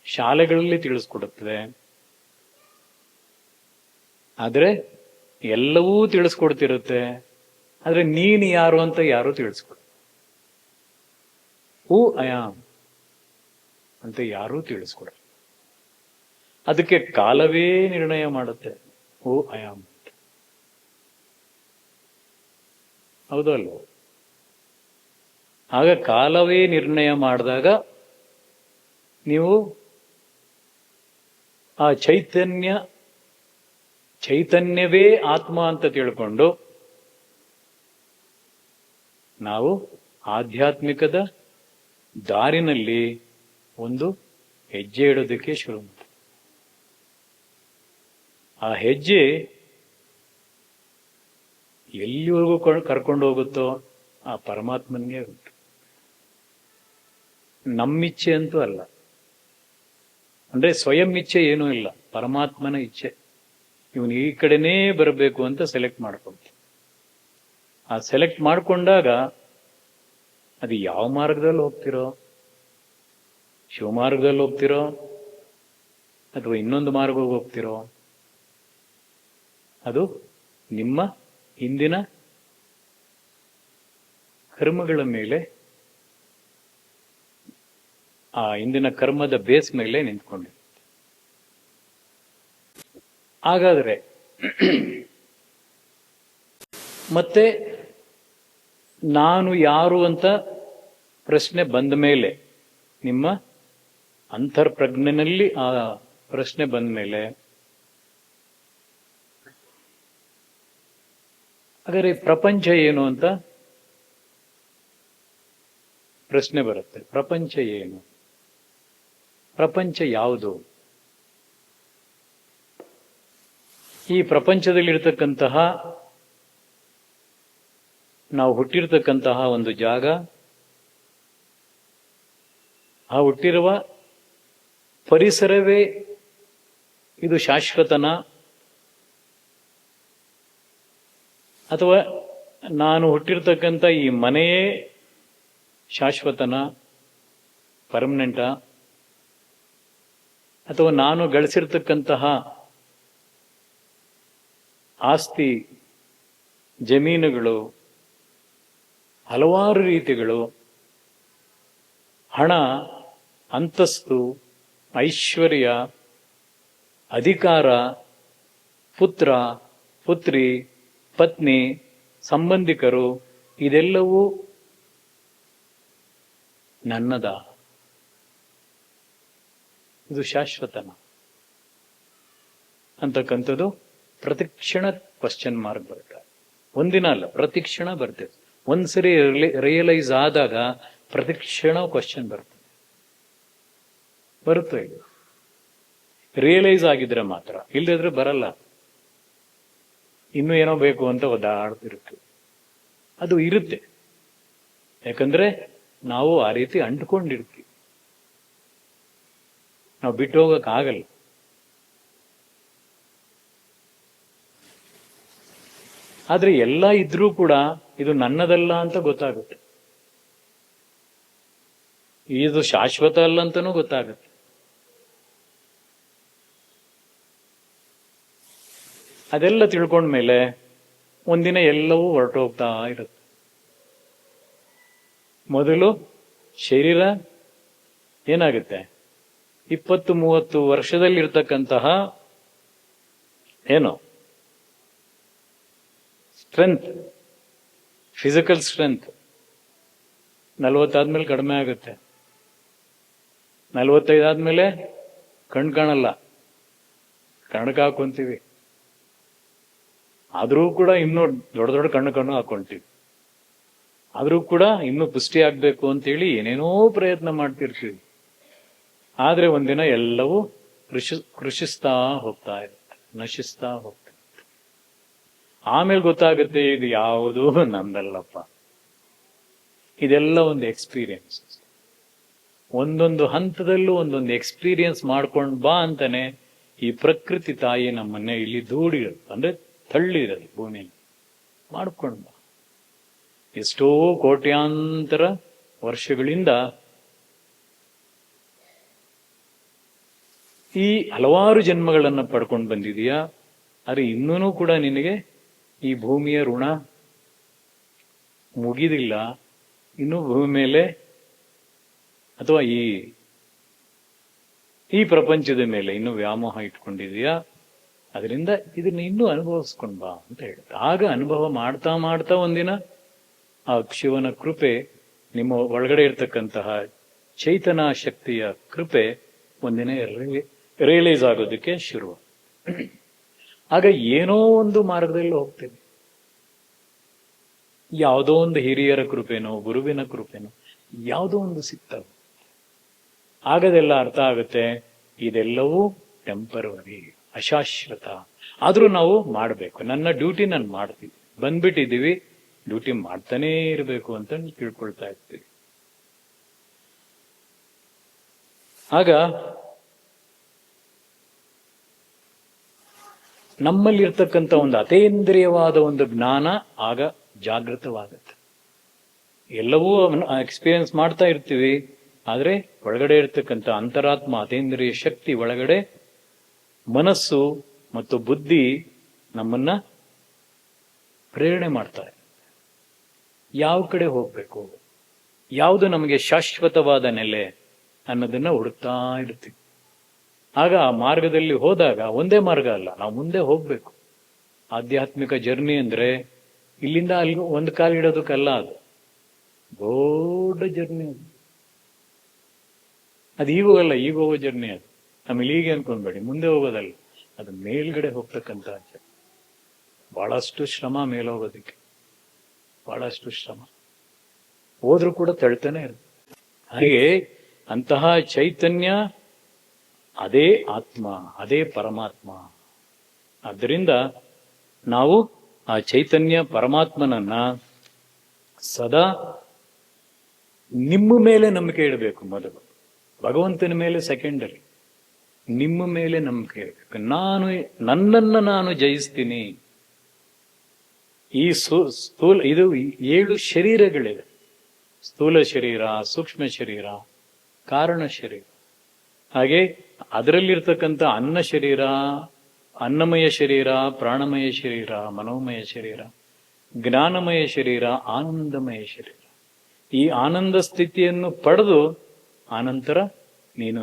ಶಾಲೆಗಳಲ್ಲಿ ತಿಳಿಸ್ಕೊಡುತ್ತದೆ. ಆದ್ರೆ ಎಲ್ಲವೂ ತಿಳಿಸ್ಕೊಡ್ತಿರುತ್ತೆ, ಆದ್ರೆ ನೀನು ಯಾರು ಅಂತ ಯಾರು ತಿಳಿಸ್ಕೊಡ. ಹೂ ಅಯಾಮ್ ಅಂತ ಯಾರೂ ತಿಳಿಸ್ಕೊಡ. ಅದಕ್ಕೆ ಕಾಲವೇ ನಿರ್ಣಯ ಮಾಡುತ್ತೆ, ಹೂ ಅಯಾಮ್. ಹೌದು ಅಲ್ವೋ? ಆಗ ಕಾಲವೇ ನಿರ್ಣಯ ಮಾಡಿದಾಗ ನೀವು ಆ ಚೈತನ್ಯವೇ ಆತ್ಮ ಅಂತ ತಿಳ್ಕೊಂಡು ನಾವು ಆಧ್ಯಾತ್ಮಿಕದ ದಾರಿನಲ್ಲಿ ಒಂದು ಹೆಜ್ಜೆ ಇಡೋದಕ್ಕೆ ಶುರು ಮಾಡಿ. ಆ ಹೆಜ್ಜೆ ಎಲ್ಲಿವರೆಗೂ ಕರ್ಕೊಂಡು ಹೋಗುತ್ತೋ ಆ ಪರಮಾತ್ಮನಿಗೆ ಉಂಟು. ನಮ್ಮಿಚ್ಛೆ ಅಂತೂ ಅಲ್ಲ. ಅಂದ್ರೆ ಸ್ವಯಂ ಇಚ್ಛೆ ಏನೂ ಇಲ್ಲ, ಪರಮಾತ್ಮನ ಇಚ್ಛೆ. ಇವನು ಈ ಕಡೆನೇ ಬರಬೇಕು ಅಂತ ಸೆಲೆಕ್ಟ್ ಮಾಡ್ಕೊಳ್ತೀವಿ. ಆ ಸೆಲೆಕ್ಟ್ ಮಾಡ್ಕೊಂಡಾಗ ಅದು ಯಾವ ಮಾರ್ಗದಲ್ಲಿ ಹೋಗ್ತಿರೋ, ಶಿವಮಾರ್ಗದಲ್ಲಿ ಹೋಗ್ತಿರೋ ಅಥವಾ ಇನ್ನೊಂದು ಮಾರ್ಗಕ್ಕೆ ಹೋಗ್ತಿರೋ, ಅದು ನಿಮ್ಮ ಹಿಂದಿನ ಕರ್ಮಗಳ ಮೇಲೆ, ಆ ಹಿಂದಿನ ಕರ್ಮದ ಬೇಸ್ ಮೇಲೆ ನಿಂತ್ಕೊಂಡಿರುತ್ತೆ. ಹಾಗಾದ್ರೆ ಮತ್ತೆ ನಾನು ಯಾರು ಅಂತ ಪ್ರಶ್ನೆ ಬಂದ ಮೇಲೆ, ನಿಮ್ಮ ಅಂತರ್ಪ್ರಜ್ಞೆನಲ್ಲಿ ಆ ಪ್ರಶ್ನೆ ಬಂದ ಮೇಲೆ, ಹಾಗಾದ್ರೆ ಪ್ರಪಂಚ ಏನು ಅಂತ ಪ್ರಶ್ನೆ ಬರುತ್ತೆ. ಪ್ರಪಂಚ ಏನು? ಪ್ರಪಂಚ ಯಾವುದು? ಈ ಪ್ರಪಂಚದಲ್ಲಿರ್ತಕ್ಕಂತಹ ನಾವು ಹುಟ್ಟಿರ್ತಕ್ಕಂತಹ ಒಂದು ಜಾಗ, ಆ ಹುಟ್ಟಿರುವ ಪರಿಸರವೇ ಇದು ಶಾಶ್ವತನ, ಅಥವಾ ನಾನು ಹುಟ್ಟಿರ್ತಕ್ಕಂಥ ಈ ಮನೆಯೇ ಶಾಶ್ವತನ, ಪರ್ಮನೆಂಟ, ಅಥವಾ ನಾನು ಗಳಿಸಿರ್ತಕ್ಕಂತಹ ಆಸ್ತಿ, ಜಮೀನುಗಳು, ಹಲವಾರು ರೀತಿಗಳು, ಹಣ, ಅಂತಸ್ತು, ಐಶ್ವರ್ಯ, ಅಧಿಕಾರ, ಪುತ್ರ, ಪುತ್ರಿ, ಪತ್ನಿ, ಸಂಬಂಧಿಕರು, ಇದೆಲ್ಲವೂ ನನ್ನದ? ಇದು ಶಾಶ್ವತನ ಅಂತಕ್ಕಂಥದ್ದು ಪ್ರತಿಕ್ಷಣ ಕ್ವಶನ್ ಮಾರ್ಕ್ ಬರುತ್ತೆ. ಒಂದಿನ ಅಲ್ಲ, ಪ್ರತಿಕ್ಷಣ ಬರ್ತದೆ. ಒಂದ್ಸರಿ ರಿಯಲೈಸ್ ಆದಾಗ ಪ್ರತಿಕ್ಷಣ ಕ್ವಶನ್ ಬರ್ತದೆ. ಬರುತ್ತೆ, ರಿಯಲೈಸ್ ಆಗಿದ್ರೆ ಮಾತ್ರ, ಇಲ್ಲದಿದ್ರೆ ಬರಲ್ಲ. ಇನ್ನೂ ಏನೋ ಬೇಕು ಅಂತ ಒದ್ದಾಡ್ತಿರುತ್ತೆ. ಅದು ಇರುತ್ತೆ, ಯಾಕಂದ್ರೆ ನಾವು ಆ ರೀತಿ ಅಂಟ್ಕೊಂಡಿರ್ತೀವಿ. ನಾವು ಬಿಟ್ಟು ಹೋಗಕ್ಕಾಗಲ್ಲ. ಆದ್ರೆ ಎಲ್ಲ ಇದ್ರೂ ಕೂಡ ಇದು ನನ್ನದಲ್ಲ ಅಂತ ಗೊತ್ತಾಗುತ್ತೆ. ಇದು ಶಾಶ್ವತ ಅಲ್ಲ ಅಂತನೂ ಗೊತ್ತಾಗುತ್ತೆ. ಅದೆಲ್ಲ ತಿಳ್ಕೊಂಡ್ಮೇಲೆ ಒಂದಿನ ಎಲ್ಲವೂ ಹೊರಟೋಗ್ತಾ ಇರುತ್ತೆ. ಮೊದಲು ಶರೀರ ಏನಾಗುತ್ತೆ, 20-30 ವರ್ಷದಲ್ಲಿರ್ತಕ್ಕಂತಹ ಏನು ಸ್ಟ್ರೆಂತ್, ಫಿಸಿಕಲ್ ಸ್ಟ್ರೆಂತ್ 40 ಆದ್ಮೇಲೆ ಕಡಿಮೆ ಆಗುತ್ತೆ. 45 ಆದ್ಮೇಲೆ ಕಣ್ ಕಾಣಲ್ಲ, ಕಣಕ ಹಾಕೊಂತೀವಿ. ಆದ್ರೂ ಕೂಡ ಇನ್ನೂ ದೊಡ್ಡ ದೊಡ್ಡ ಕಣ್ಣು ಹಾಕೊಂತೀವಿ. ಆದ್ರೂ ಕೂಡ ಇನ್ನೂ ಪುಷ್ಟಿ ಆಗ್ಬೇಕು ಅಂತೇಳಿ ಏನೇನೋ ಪ್ರಯತ್ನ ಮಾಡ್ತಿರ್ತೀವಿ. ಆದ್ರೆ ಒಂದಿನ ಎಲ್ಲವೂ ಕೃಷಿಸ್ತಾ ಹೋಗ್ತಾ ಇರುತ್ತೆ, ನಶಿಸ್ತಾ ಹೋಗ್ತಾ ಇರುತ್ತೆ. ಆಮೇಲೆ ಗೊತ್ತಾಗುತ್ತೆ ಇದು ಯಾವುದು ನಮ್ದಲ್ಲಪ್ಪ. ಇದೆಲ್ಲ ಒಂದು ಎಕ್ಸ್ಪೀರಿಯನ್ಸ್. ಒಂದೊಂದು ಹಂತದಲ್ಲೂ ಒಂದೊಂದು ಎಕ್ಸ್ಪೀರಿಯನ್ಸ್ ಮಾಡ್ಕೊಂಡ್ ಬಾ ಅಂತಾನೆ ಈ ಪ್ರಕೃತಿ ತಾಯಿ ನಮ್ಮನ್ನೇ ಇಲ್ಲಿ ದೂಡಿರೋದು, ಅಂದ್ರೆ ತಳ್ಳಿರೋದು ಭೂಮಿಯಲ್ಲಿ. ಮಾಡ್ಕೊಂಡ್ ಬಾ. ಎಷ್ಟೋ ಕೋಟ್ಯಾಂತರ ವರ್ಷಗಳಿಂದ ಈ ಹಲವಾರು ಜನ್ಮಗಳನ್ನ ಪಡ್ಕೊಂಡು ಬಂದಿದೀಯಾ. ಆದ್ರೆ ಇನ್ನೂ ಕೂಡ ನಿನಗೆ ಈ ಭೂಮಿಯ ಋಣ ಮುಗಿದಿಲ್ಲ. ಇನ್ನು ಭೂಮಿ ಮೇಲೆ ಅಥವಾ ಈ ಪ್ರಪಂಚದ ಮೇಲೆ ಇನ್ನೂ ವ್ಯಾಮೋಹ ಇಟ್ಕೊಂಡಿದೀಯಾ. ಅದರಿಂದ ಇದನ್ನ ಇನ್ನೂ ಅನುಭವಿಸ್ಕೊಂಡ್ ಬಾ ಅಂತ ಹೇಳುತ್ತೆ. ಆಗ ಅನುಭವ ಮಾಡ್ತಾ ಮಾಡ್ತಾ ಒಂದಿನ ಆ ಶಿವನ ಕೃಪೆ, ನಿಮ್ಮ ಒಳಗಡೆ ಇರ್ತಕ್ಕಂತಹ ಚೈತನ್ಯ ಶಕ್ತಿಯ ಕೃಪೆ ಒಂದಿನ ರಿಯಲೈಸ್ ಆಗೋದಕ್ಕೆ ಶುರು. ಆಗ ಏನೋ ಒಂದು ಮಾರ್ಗದಲ್ಲಿ ಹೋಗ್ತೇವೆ. ಯಾವುದೋ ಒಂದು ಹಿರಿಯರ ಕೃಪೆನೋ ಗುರುವಿನ ಕೃಪೆನೋ ಯಾವುದೋ ಒಂದು ಸಿಗ್ತವೆ. ಆಗದೆಲ್ಲ ಅರ್ಥ ಆಗುತ್ತೆ, ಇದೆಲ್ಲವೂ ಟೆಂಪರರಿ, ಅಶಾಶ್ವತ. ಆದ್ರೂ ನಾವು ಮಾಡಬೇಕು. ನನ್ನ ಡ್ಯೂಟಿ ನಾನು ಮಾಡ್ತೀವಿ, ಬಂದ್ಬಿಟ್ಟಿದ್ದೀವಿ, ಡ್ಯೂಟಿ ಮಾಡ್ತಾನೇ ಇರಬೇಕು ಅಂತ ತಿಳ್ಕೊಳ್ತಾ ಇರ್ತೀವಿ. ಆಗ ನಮ್ಮಲ್ಲಿರ್ತಕ್ಕಂಥ ಒಂದು ಅತೀಂದ್ರಿಯವಾದ ಒಂದು ಜ್ಞಾನ ಆಗ ಜಾಗೃತವಾಗುತ್ತೆ. ಎಲ್ಲವೂ ಎಕ್ಸ್ಪೀರಿಯನ್ಸ್ ಮಾಡ್ತಾ ಇರ್ತೀವಿ, ಆದ್ರೆ ಒಳಗಡೆ ಇರ್ತಕ್ಕಂಥ ಅಂತರಾತ್ಮ, ಅತೀಂದ್ರಿಯ ಶಕ್ತಿ ಒಳಗಡೆ ಮನಸ್ಸು ಮತ್ತು ಬುದ್ಧಿ ನಮ್ಮನ್ನ ಪ್ರೇರಣೆ ಮಾಡ್ತಾರೆ. ಯಾವ ಕಡೆ ಹೋಗ್ಬೇಕು, ಯಾವುದು ನಮಗೆ ಶಾಶ್ವತವಾದ ನೆಲೆ ಅನ್ನೋದನ್ನ ಹುಡುಕ್ತಾ ಇರ್ತೀವಿ. ಆಗ ಆ ಮಾರ್ಗದಲ್ಲಿ ಹೋದಾಗ ಒಂದೇ ಮಾರ್ಗ ಅಲ್ಲ, ನಾವು ಮುಂದೆ ಹೋಗ್ಬೇಕು. ಆಧ್ಯಾತ್ಮಿಕ ಜರ್ನಿ ಅಂದ್ರೆ ಇಲ್ಲಿಂದ ಅಲ್ಲಿ ಒಂದು ಕಾಲು ಇಡೋದಕ್ಕಲ್ಲ, ಅದು ದೊಡ್ಡ ಜರ್ನಿ. ಅದು ಈಗ ಹೋಗಲ್ಲ, ಈಗ ಹೋಗೋ ಜರ್ನಿ ಅದು. ಆಮೇಲೆ ಈಗ ಅನ್ಕೊಂಡ್ಬೇಡಿ, ಮುಂದೆ ಹೋಗೋದಲ್ಲ, ಅದು ಮೇಲ್ಗಡೆ ಹೋಗ್ತಕ್ಕಂಥ ಬಹಳಷ್ಟು ಶ್ರಮ. ಮೇಲೆ ಹೋಗೋದಕ್ಕೆ ಬಹಳಷ್ಟು ಶ್ರಮ. ಹೋದ್ರೂ ಕೂಡ ತಳ್ತಾನೆ ಇರುತ್ತೆ. ಹಾಗೆ ಅಂತಹ ಚೈತನ್ಯ ಅದೇ ಆತ್ಮ, ಅದೇ ಪರಮಾತ್ಮ. ಆದ್ದರಿಂದ ನಾವು ಆ ಚೈತನ್ಯ ಪರಮಾತ್ಮನನ್ನ ಸದಾ ನಿಮ್ಮ ಮೇಲೆ ನಂಬಿಕೆ ಇಡಬೇಕು. ಮೊದಲು ಭಗವಂತನ ಮೇಲೆ ಸೆಕೆಂಡರಿ, ನಿಮ್ಮ ಮೇಲೆ ನಂಬಿಕೆ ಇಡಬೇಕು. ನನ್ನನ್ನು ನಾನು ಜಯಿಸ್ತೀನಿ. ಈ ಇದು 7 ಶರೀರಗಳಿವೆ. ಸ್ಥೂಲ ಶರೀರ, ಸೂಕ್ಷ್ಮ ಶರೀರ, ಕಾರಣ ಶರೀರ. ಹಾಗೆ ಅದರಲ್ಲಿರ್ತಕ್ಕಂಥ ಅನ್ನ ಶರೀರ, ಅನ್ನಮಯ ಶರೀರ, ಪ್ರಾಣಮಯ ಶರೀರ, ಮನೋಮಯ ಶರೀರ, ಜ್ಞಾನಮಯ ಶರೀರ, ಆನಂದಮಯ ಶರೀರ. ಈ ಆನಂದ ಸ್ಥಿತಿಯನ್ನು ಪಡೆದು ಆನಂತರ ನೀನು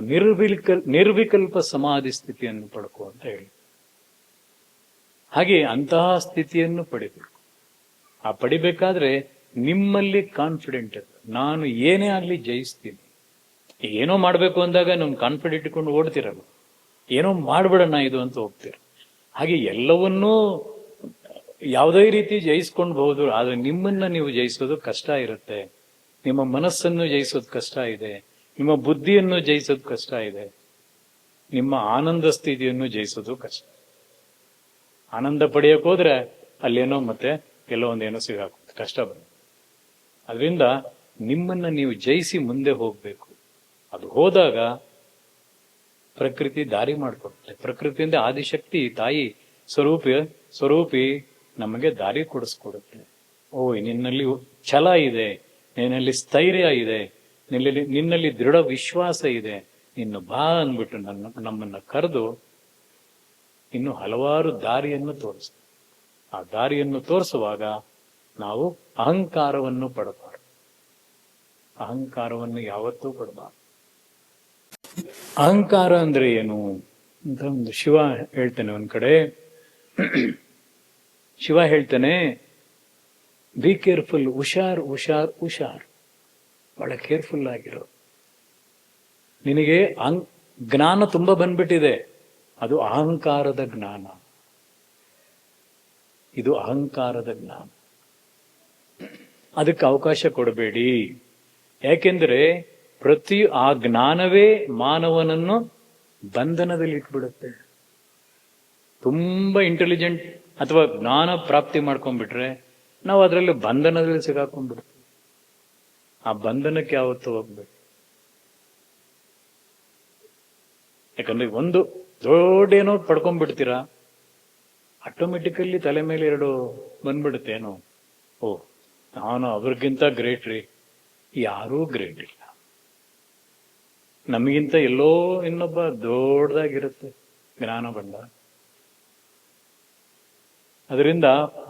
ನಿರ್ವಿಕಲ್ಪ ಸಮಾಧಿ ಸ್ಥಿತಿಯನ್ನು ಪಡ್ಕೋ ಅಂತ ಹೇಳಿ. ಹಾಗೆ ಅಂತಹ ಸ್ಥಿತಿಯನ್ನು ಪಡಿಬೇಕು. ಆ ಪಡಿಬೇಕಾದ್ರೆ ನಿಮ್ಮಲ್ಲಿ ಕಾನ್ಫಿಡೆಂಟ್ ಇರ್ತದೆ. ನಾನು ಏನೇ ಆಗ್ಲಿ ಜಯಿಸ್ತೀನಿ. ಏನೋ ಮಾಡ್ಬೇಕು ಅಂದಾಗ ನಮ್ಗೆ ಕಾನ್ಫಿಡೆಂಟ್ ಇಟ್ಕೊಂಡು ಓಡ್ತಿರಲ್ಲ, ಏನೋ ಮಾಡ್ಬಿಡೋಣ ಇದು ಅಂತ ಹೋಗ್ತೀರ. ಹಾಗೆ ಎಲ್ಲವನ್ನೂ ಯಾವುದೇ ರೀತಿ ಜಯಿಸ್ಕೊಂಡ್ಬಹುದು. ಆದ್ರೆ ನಿಮ್ಮನ್ನ ನೀವು ಜಯಿಸೋದು ಕಷ್ಟ ಇರುತ್ತೆ. ನಿಮ್ಮ ಮನಸ್ಸನ್ನು ಜಯಿಸೋದು ಕಷ್ಟ ಇದೆ, ನಿಮ್ಮ ಬುದ್ಧಿಯನ್ನು ಜಯಿಸೋದು ಕಷ್ಟ ಇದೆ, ನಿಮ್ಮ ಆನಂದ ಸ್ಥಿತಿಯನ್ನು ಜಯಿಸೋದು ಕಷ್ಟ. ಆನಂದ ಪಡೆಯಕ್ ಹೋದ್ರೆ ಅಲ್ಲೇನೋ ಮತ್ತೆ ಕೆಲವೊಂದೇನೋ ಸಿಗಾಕುತ್ತೆ, ಕಷ್ಟ ಬರುತ್ತೆ. ಅದರಿಂದ ನಿಮ್ಮನ್ನ ನೀವು ಜಯಿಸಿ ಮುಂದೆ ಹೋಗ್ಬೇಕು. ಅದು ಹೋದಾಗ ಪ್ರಕೃತಿ ದಾರಿ ಮಾಡಿಕೊಡುತ್ತೆ. ಪ್ರಕೃತಿಯಿಂದ ಆದಿಶಕ್ತಿ ತಾಯಿ ಸ್ವರೂಪಿ ನಮಗೆ ದಾರಿ ಕೊಡಿಸ್ಕೊಡುತ್ತೆ. ನಿನ್ನಲ್ಲಿ ಛಲ ಇದೆ, ನಿನ್ನಲ್ಲಿ ಸ್ಥೈರ್ಯ ಇದೆ, ನಿನ್ನಲ್ಲಿ ದೃಢ ವಿಶ್ವಾಸ ಇದೆ, ಇನ್ನು ಬಾ ಅಂದ್ಬಿಟ್ಟು ನಮ್ಮನ್ನ ಕರೆದು ಇನ್ನು ಹಲವಾರು ದಾರಿಯನ್ನು ತೋರಿಸ್ತಾರೆ. ಆ ದಾರಿಯನ್ನು ತೋರಿಸುವಾಗ ನಾವು ಅಹಂಕಾರವನ್ನು ಪಡಬಾರದು. ಅಹಂಕಾರವನ್ನು ಯಾವತ್ತೂ ಪಡಬಾರದು. ಅಹಂಕಾರ ಅಂದ್ರೆ ಏನು ಅಂತ ಒಂದು ಶಿವ ಹೇಳ್ತಾನೆ. ಒಂದ್ ಕಡೆ ಶಿವ ಹೇಳ್ತಾನೆ, ಬಿ ಕೇರ್ಫುಲ್, ಹುಷಾರ್ ಹುಷಾರ್ ಹುಷಾರ್, ಬಹಳ ಕೇರ್ಫುಲ್ ಆಗಿರೋ. ನಿನಗೆ ಜ್ಞಾನ ತುಂಬಾ ಬಂದ್ಬಿಟ್ಟಿದೆ, ಅದು ಅಹಂಕಾರದ ಜ್ಞಾನ. ಇದು ಅಹಂಕಾರದ ಜ್ಞಾನ. ಅದಕ್ಕೆ ಅವಕಾಶ ಕೊಡಬೇಡಿ. ಯಾಕೆಂದ್ರೆ ಆ ಜ್ಞಾನವೇ ಮಾನವನನ್ನು ಬಂಧನದಲ್ಲಿ ಇಟ್ಬಿಡುತ್ತೆ. ತುಂಬಾ ಇಂಟೆಲಿಜೆಂಟ್ ಅಥವಾ ಜ್ಞಾನ ಪ್ರಾಪ್ತಿ ಮಾಡ್ಕೊಂಡ್ಬಿಟ್ರೆ ನಾವು ಅದರಲ್ಲಿ ಬಂಧನದಲ್ಲಿ ಸಿಗಾಕೊಂಡ್ಬಿಡ್ತೀವಿ. ಆ ಬಂಧನಕ್ಕೆ ಯಾವತ್ತೂ ಹೋಗ್ಬೇಕು. ಯಾಕಂದ್ರೆ ಒಂದು ದೊಡ್ಡೇನೋ ಪಡ್ಕೊಂಡ್ಬಿಡ್ತೀರಾ, ಆಟೋಮೆಟಿಕಲಿ ತಲೆ ಮೇಲೆ ಎರಡು ಬಂದ್ಬಿಡುತ್ತೆ. ಏನೋ ನಾನು ಅವ್ರಿಗಿಂತ ಗ್ರೇಟ್ ರೀ. ಯಾರೂ ಗ್ರೇಟ್ ಇಲ್ಲ. ನಮಗಿಂತ ಎಲ್ಲೋ ಇನ್ನೊಬ್ಬ ದೊಡ್ಡದಾಗಿರುತ್ತೆ ಜ್ಞಾನ ಬಂದ. ಅದರಿಂದ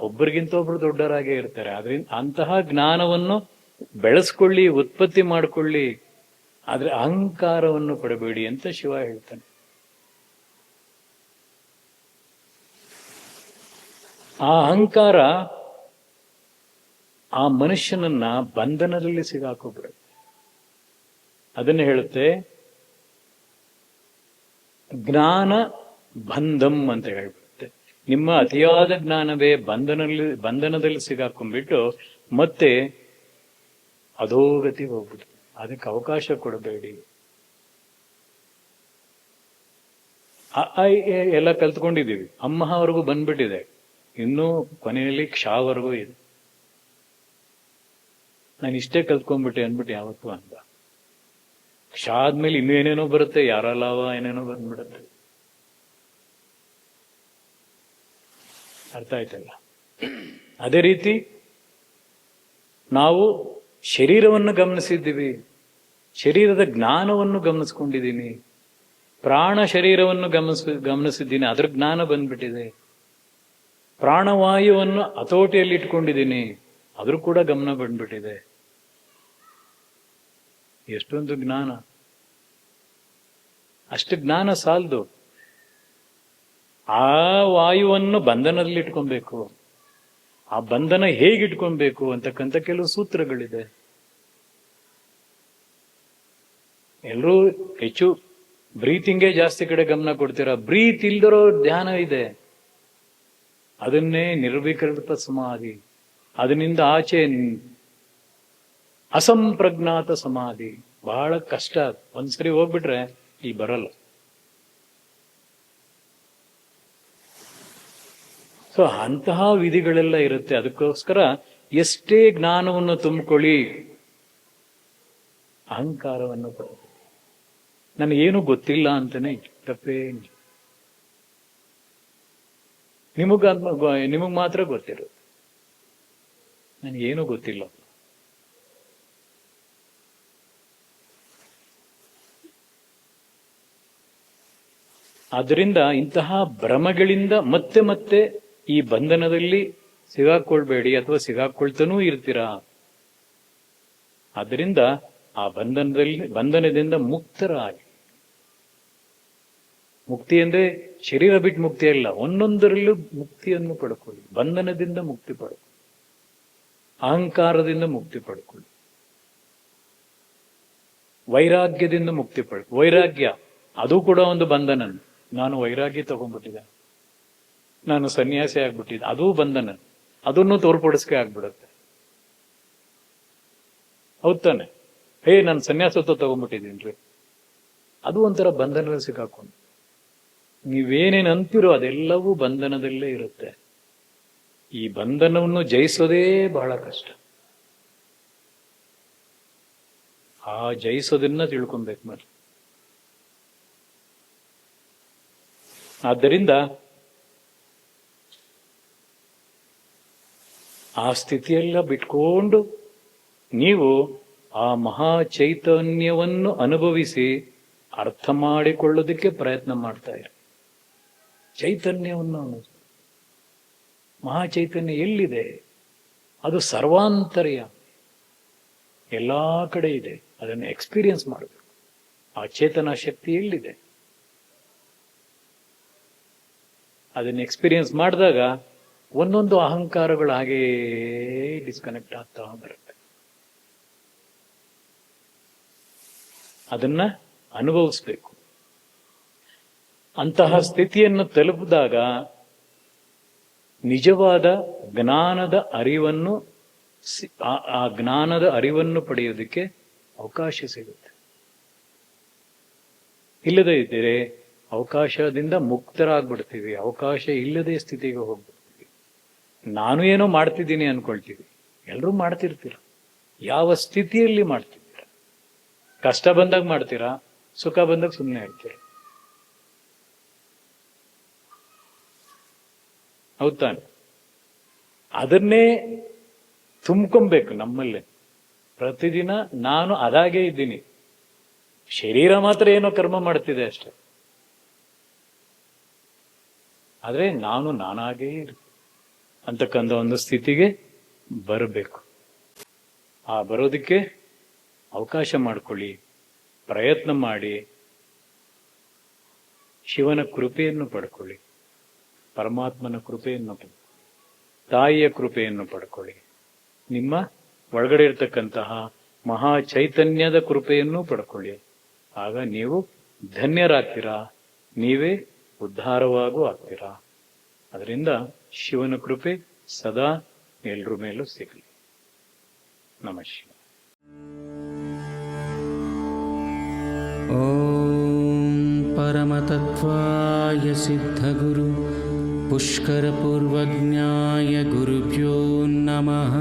ಒಬ್ಬರಿಗಿಂತ ಒಬ್ರು ದೊಡ್ಡರಾಗೇ ಇರ್ತಾರೆ. ಅದರಿಂದ ಅಂತಹ ಜ್ಞಾನವನ್ನು ಬೆಳೆಸ್ಕೊಳ್ಳಿ, ಉತ್ಪತ್ತಿ ಮಾಡಿಕೊಳ್ಳಿ, ಆದ್ರೆ ಅಹಂಕಾರವನ್ನು ಪಡಬೇಡಿ ಅಂತ ಶಿವ ಹೇಳ್ತಾನೆ. ಆ ಅಹಂಕಾರ ಆ ಮನುಷ್ಯನನ್ನ ಬಂಧನದಲ್ಲಿ ಸಿಗಾಕೋಬಿಡುತ್ತೆ. ಅದನ್ನು ಹೇಳುತ್ತೆ ಜ್ಞಾನ ಬಂಧಂ ಅಂತ ಹೇಳ್ಬಿಡುತ್ತೆ. ನಿಮ್ಮ ಅತಿಯಾದ ಜ್ಞಾನವೇ ಬಂಧನದಲ್ಲಿ ಸಿಗಾಕೊಂಡ್ಬಿಟ್ಟು ಮತ್ತೆ ಅಧೋಗತಿ ಹೋಗ್ಬಿಡುತ್ತೆ. ಅದಕ್ಕೆ ಅವಕಾಶ ಕೊಡಬೇಡಿ. ಎಲ್ಲ ಕಲ್ತ್ಕೊಂಡಿದ್ದೀವಿ, ಅಮ್ಮವರೆಗೂ ಬಂದ್ಬಿಟ್ಟಿದೆ, ಇನ್ನೂ ಕೊನೆಯಲ್ಲಿ ಕ್ಷವರೆಗೂ ಇದೆ. ನಾನು ಇಷ್ಟೇ ಕಲ್ತ್ಕೊಂಡ್ಬಿಟ್ಟೆ ಅಂದ್ಬಿಟ್ಟು ಯಾವತ್ತೂ ಅಂದ. ಕ್ಷ ಆದ್ಮೇಲೆ ಇನ್ನೂ ಏನೇನೋ ಬರುತ್ತೆ, ಯಾರಲ್ಲವ ಏನೇನೋ ಬಂದ್ಬಿಡುತ್ತೆ. ಅರ್ಥ ಆಯ್ತಲ್ಲ? ಅದೇ ರೀತಿ ನಾವು ಶರೀರವನ್ನು ಗಮನಿಸಿದ್ದೀವಿ, ಶರೀರದ ಜ್ಞಾನವನ್ನು ಗಮನಿಸ್ಕೊಂಡಿದ್ದೀನಿ, ಪ್ರಾಣ ಶರೀರವನ್ನು ಗಮನಿಸಿದ್ದೀನಿ, ಅದ್ರ ಜ್ಞಾನ ಬಂದ್ಬಿಟ್ಟಿದೆ. ಪ್ರಾಣವಾಯುವನ್ನು ಹತೋಟಿಯಲ್ಲಿ ಇಟ್ಕೊಂಡಿದ್ದೀನಿ, ಅದ್ರ ಕೂಡ ಗಮನ ಬಂದ್ಬಿಟ್ಟಿದೆ. ಎಷ್ಟೊಂದು ಜ್ಞಾನ. ಅಷ್ಟು ಜ್ಞಾನ ಸಾಲದು. ಆ ವಾಯುವನ್ನು ಬಂಧನದಲ್ಲಿ ಇಟ್ಕೊಬೇಕು. ಆ ಬಂಧನ ಹೇಗಿಟ್ಕೊಬೇಕು ಅಂತಕ್ಕಂಥ ಕೆಲವು ಸೂತ್ರಗಳಿದೆ. ಎಲ್ಲರೂ ಹೆಚ್ಚು ಬ್ರೀತಿಂಗೇ ಜಾಸ್ತಿ ಕಡೆ ಗಮನ ಕೊಡ್ತೀರಾ. ಬ್ರೀತ್ ಇಲ್ದಿರೋ ಧ್ಯಾನ ಇದೆ, ಅದನ್ನೇ ನಿರ್ವಿಕಲ್ಪ ಸಮಾಧಿ. ಅದರಿಂದ ಆಚೆ ಅಸಂಪ್ರಜ್ಞಾತ ಸಮಾಧಿ. ಬಹಳ ಕಷ್ಟ. ಒಂದ್ಸರಿ ಹೋಗ್ಬಿಟ್ರೆ ಈ ಬರಲ್ಲ. ಸೊ ಅಂತಹ ವಿಧಿಗಳೆಲ್ಲ ಇರುತ್ತೆ. ಅದಕ್ಕೋಸ್ಕರ ಎಷ್ಟೇ ಜ್ಞಾನವನ್ನು ತುಂಬಿಕೊಳ್ಳಿ, ಅಹಂಕಾರವನ್ನು ನನಗೇನು ಗೊತ್ತಿಲ್ಲ ಅಂತಾನೆ ತಪ್ಪೇ. ನಿಮಗ್ ಮಾತ್ರ ಗೊತ್ತಿರುತ್ತೆ, ನನಗೇನು ಗೊತ್ತಿಲ್ಲ. ಆದ್ದರಿಂದ ಇಂತಹ ಭ್ರಮಗಳಿಂದ ಮತ್ತೆ ಮತ್ತೆ ಈ ಬಂಧನದಲ್ಲಿ ಸಿಗಾಕೊಳ್ಬೇಡಿ, ಅಥವಾ ಸಿಗಾಕೊಳ್ತಾನೂ ಇರ್ತೀರಾ. ಆದ್ದರಿಂದ ಆ ಬಂಧನದಿಂದ ಮುಕ್ತರಾಗಿ. ಮುಕ್ತಿ ಅಂದ್ರೆ ಶರೀರ ಬಿಟ್ಟು ಮುಕ್ತಿ ಅಲ್ಲ, ಒಂದೊಂದರಲ್ಲೂ ಮುಕ್ತಿಯನ್ನು ಪಡ್ಕೊಳ್ಳಿ. ಬಂಧನದಿಂದ ಮುಕ್ತಿ ಪಡ್ಕೊಳ್ಳಿ, ಅಹಂಕಾರದಿಂದ ಮುಕ್ತಿ ಪಡ್ಕೊಳ್ಳಿ, ವೈರಾಗ್ಯದಿಂದ ಮುಕ್ತಿ ಪಡ್ಕೊಳ್ಳಿ. ವೈರಾಗ್ಯ ಅದು ಕೂಡ ಒಂದು ಬಂಧನ. ನಾನು ವೈರಾಗ್ಯ ತಗೊಂಡ್ಬಿಟ್ಟಿದ್ದೆ, ನಾನು ಸನ್ಯಾಸಿ ಆಗ್ಬಿಟ್ಟಿದ್ದೆ, ಅದೂ ಬಂಧನ. ಅದನ್ನು ತೋರ್ಪಡಿಸ್ಕೆ ಆಗ್ಬಿಡುತ್ತೆ. ಹೌದ್ ತಾನೆ? ನಾನು ಸನ್ಯಾಸತ್ವ ತಗೊಂಡ್ಬಿಟ್ಟಿದ್ದೀನ್ರಿ, ಅದು ಒಂಥರ ಬಂಧನದಲ್ಲಿ ಸಿಕ್ಕಾಕೊಂಡು. ನೀವೇನೇನು ಅಂತಿರೋ ಅದೆಲ್ಲವೂ ಬಂಧನದಲ್ಲೇ ಇರುತ್ತೆ. ಈ ಬಂಧನವನ್ನು ಜಯಿಸೋದೇ ಬಹಳ ಕಷ್ಟ. ಆ ಜಯಿಸೋದನ್ನ ತಿಳ್ಕೊಬೇಕು మరి. ಆದ್ದರಿಂದ ಆ ಸ್ಥಿತಿಯೆಲ್ಲ ಬಿಟ್ಕೊಂಡು ನೀವು ಆ ಮಹಾ ಚೈತನ್ಯವನ್ನು ಅನುಭವಿಸಿ ಅರ್ಥ ಮಾಡಿಕೊಳ್ಳೋದಕ್ಕೆ ಪ್ರಯತ್ನ ಮಾಡ್ತಾ ಇರಿ. ಚೈತನ್ಯವನ್ನು ಮಹಾ ಚೈತನ್ಯ ಎಲ್ಲಿದೆ? ಅದು ಸರ್ವಾಂತರ್ಯ, ಎಲ್ಲಾ ಕಡೆ ಇದೆ. ಅದನ್ನು ಎಕ್ಸ್ಪೀರಿಯನ್ಸ್ ಮಾಡಬೇಕು. ಆ ಚೇತನ ಶಕ್ತಿ ಎಲ್ಲಿದೆ? ಅದನ್ನು ಎಕ್ಸ್ಪೀರಿಯನ್ಸ್ ಮಾಡಿದಾಗ ಒಂದೊಂದು ಅಹಂಕಾರಗಳು ಹಾಗೇ ಡಿಸ್ಕನೆಕ್ಟ್ ಆಗ್ತಾ ಬರುತ್ತೆ. ಅದನ್ನ ಅನುಭವಿಸ್ಬೇಕು. ಅಂತಹ ಸ್ಥಿತಿಯನ್ನು ತಲುಪಿದಾಗ ನಿಜವಾದ ಜ್ಞಾನದ ಅರಿವನ್ನು ಆ ಜ್ಞಾನದ ಅರಿವನ್ನು ಪಡೆಯೋದಕ್ಕೆ ಅವಕಾಶ ಸಿಗುತ್ತೆ. ಇಲ್ಲದೇ ಇದ್ದರೆ ಅವಕಾಶದಿಂದ ಮುಕ್ತರಾಗ್ಬಿಡ್ತೀವಿ. ಅವಕಾಶ ಇಲ್ಲದೆ ಸ್ಥಿತಿಗೆ ಹೋಗ್ಬಿಡ್ತೀವಿ. ನಾನು ಏನೋ ಮಾಡ್ತಿದ್ದೀನಿ ಅನ್ಕೊಳ್ತೀವಿ. ಎಲ್ಲರೂ ಮಾಡ್ತಿರ್ತೀರ. ಯಾವ ಸ್ಥಿತಿಯಲ್ಲಿ ಮಾಡ್ತಿದ್ದೀರ? ಕಷ್ಟ ಬಂದಾಗ ಮಾಡ್ತೀರಾ, ಸುಖ ಬಂದಾಗ ಸುಮ್ಮನೆ ಇರ್ತೀರ. ಹೌದ್ ತಾನೆ? ಅದನ್ನೇ ತುಂಬ್ಕೊಬೇಕು ನಮ್ಮಲ್ಲೇ. ಪ್ರತಿದಿನ ನಾನು ಅದಾಗೇ ಇದ್ದೀನಿ, ಶರೀರ ಮಾತ್ರ ಏನೋ ಕರ್ಮ ಮಾಡ್ತಿದೆ ಅಷ್ಟೆ. ಆದ್ರೆ ನಾನು ನಾನಾಗೇ ಇರ್ತೀನಿ ಅಂತಕ್ಕಂಥ ಒಂದು ಸ್ಥಿತಿಗೆ ಬರಬೇಕು. ಆ ಬರೋದಕ್ಕೆ ಅವಕಾಶ ಮಾಡಿಕೊಳ್ಳಿ, ಪ್ರಯತ್ನ ಮಾಡಿ, ಶಿವನ ಕೃಪೆಯನ್ನು ಪಡ್ಕೊಳ್ಳಿ, ಪರಮಾತ್ಮನ ಕೃಪೆಯನ್ನು ಪಡ್ಕೊಳ್ಳಿ, ತಾಯಿಯ ಕೃಪೆಯನ್ನು ಪಡ್ಕೊಳ್ಳಿ, ನಿಮ್ಮ ಒಳಗಡೆ ಇರತಕ್ಕಂತಹ ಮಹಾ ಚೈತನ್ಯದ ಕೃಪೆಯನ್ನು ಪಡ್ಕೊಳ್ಳಿ. ಆಗ ನೀವು ಧನ್ಯರಾಗ್ತೀರಾ, ನೀವೇ ಉದ್ಧಾರವಾಗೂ ಆಗ್ತೀರಾ. ಅದರಿಂದ ಶಿವನ ಕೃಪೆ ಸದಾ ಎಲ್ಲರ ಮೇಲೂ ಸಿಗಲಿ. ನಮಃ ಶಿವಾಯ. ಓಂ ಪರಮತತ್ವಾಯ ಸಿದ್ಧಗುರು ಪುಷ್ಕರಪೂರ್ವಜ್ಞಾಯ ಗುರುಭ್ಯೋ ನಮಃ.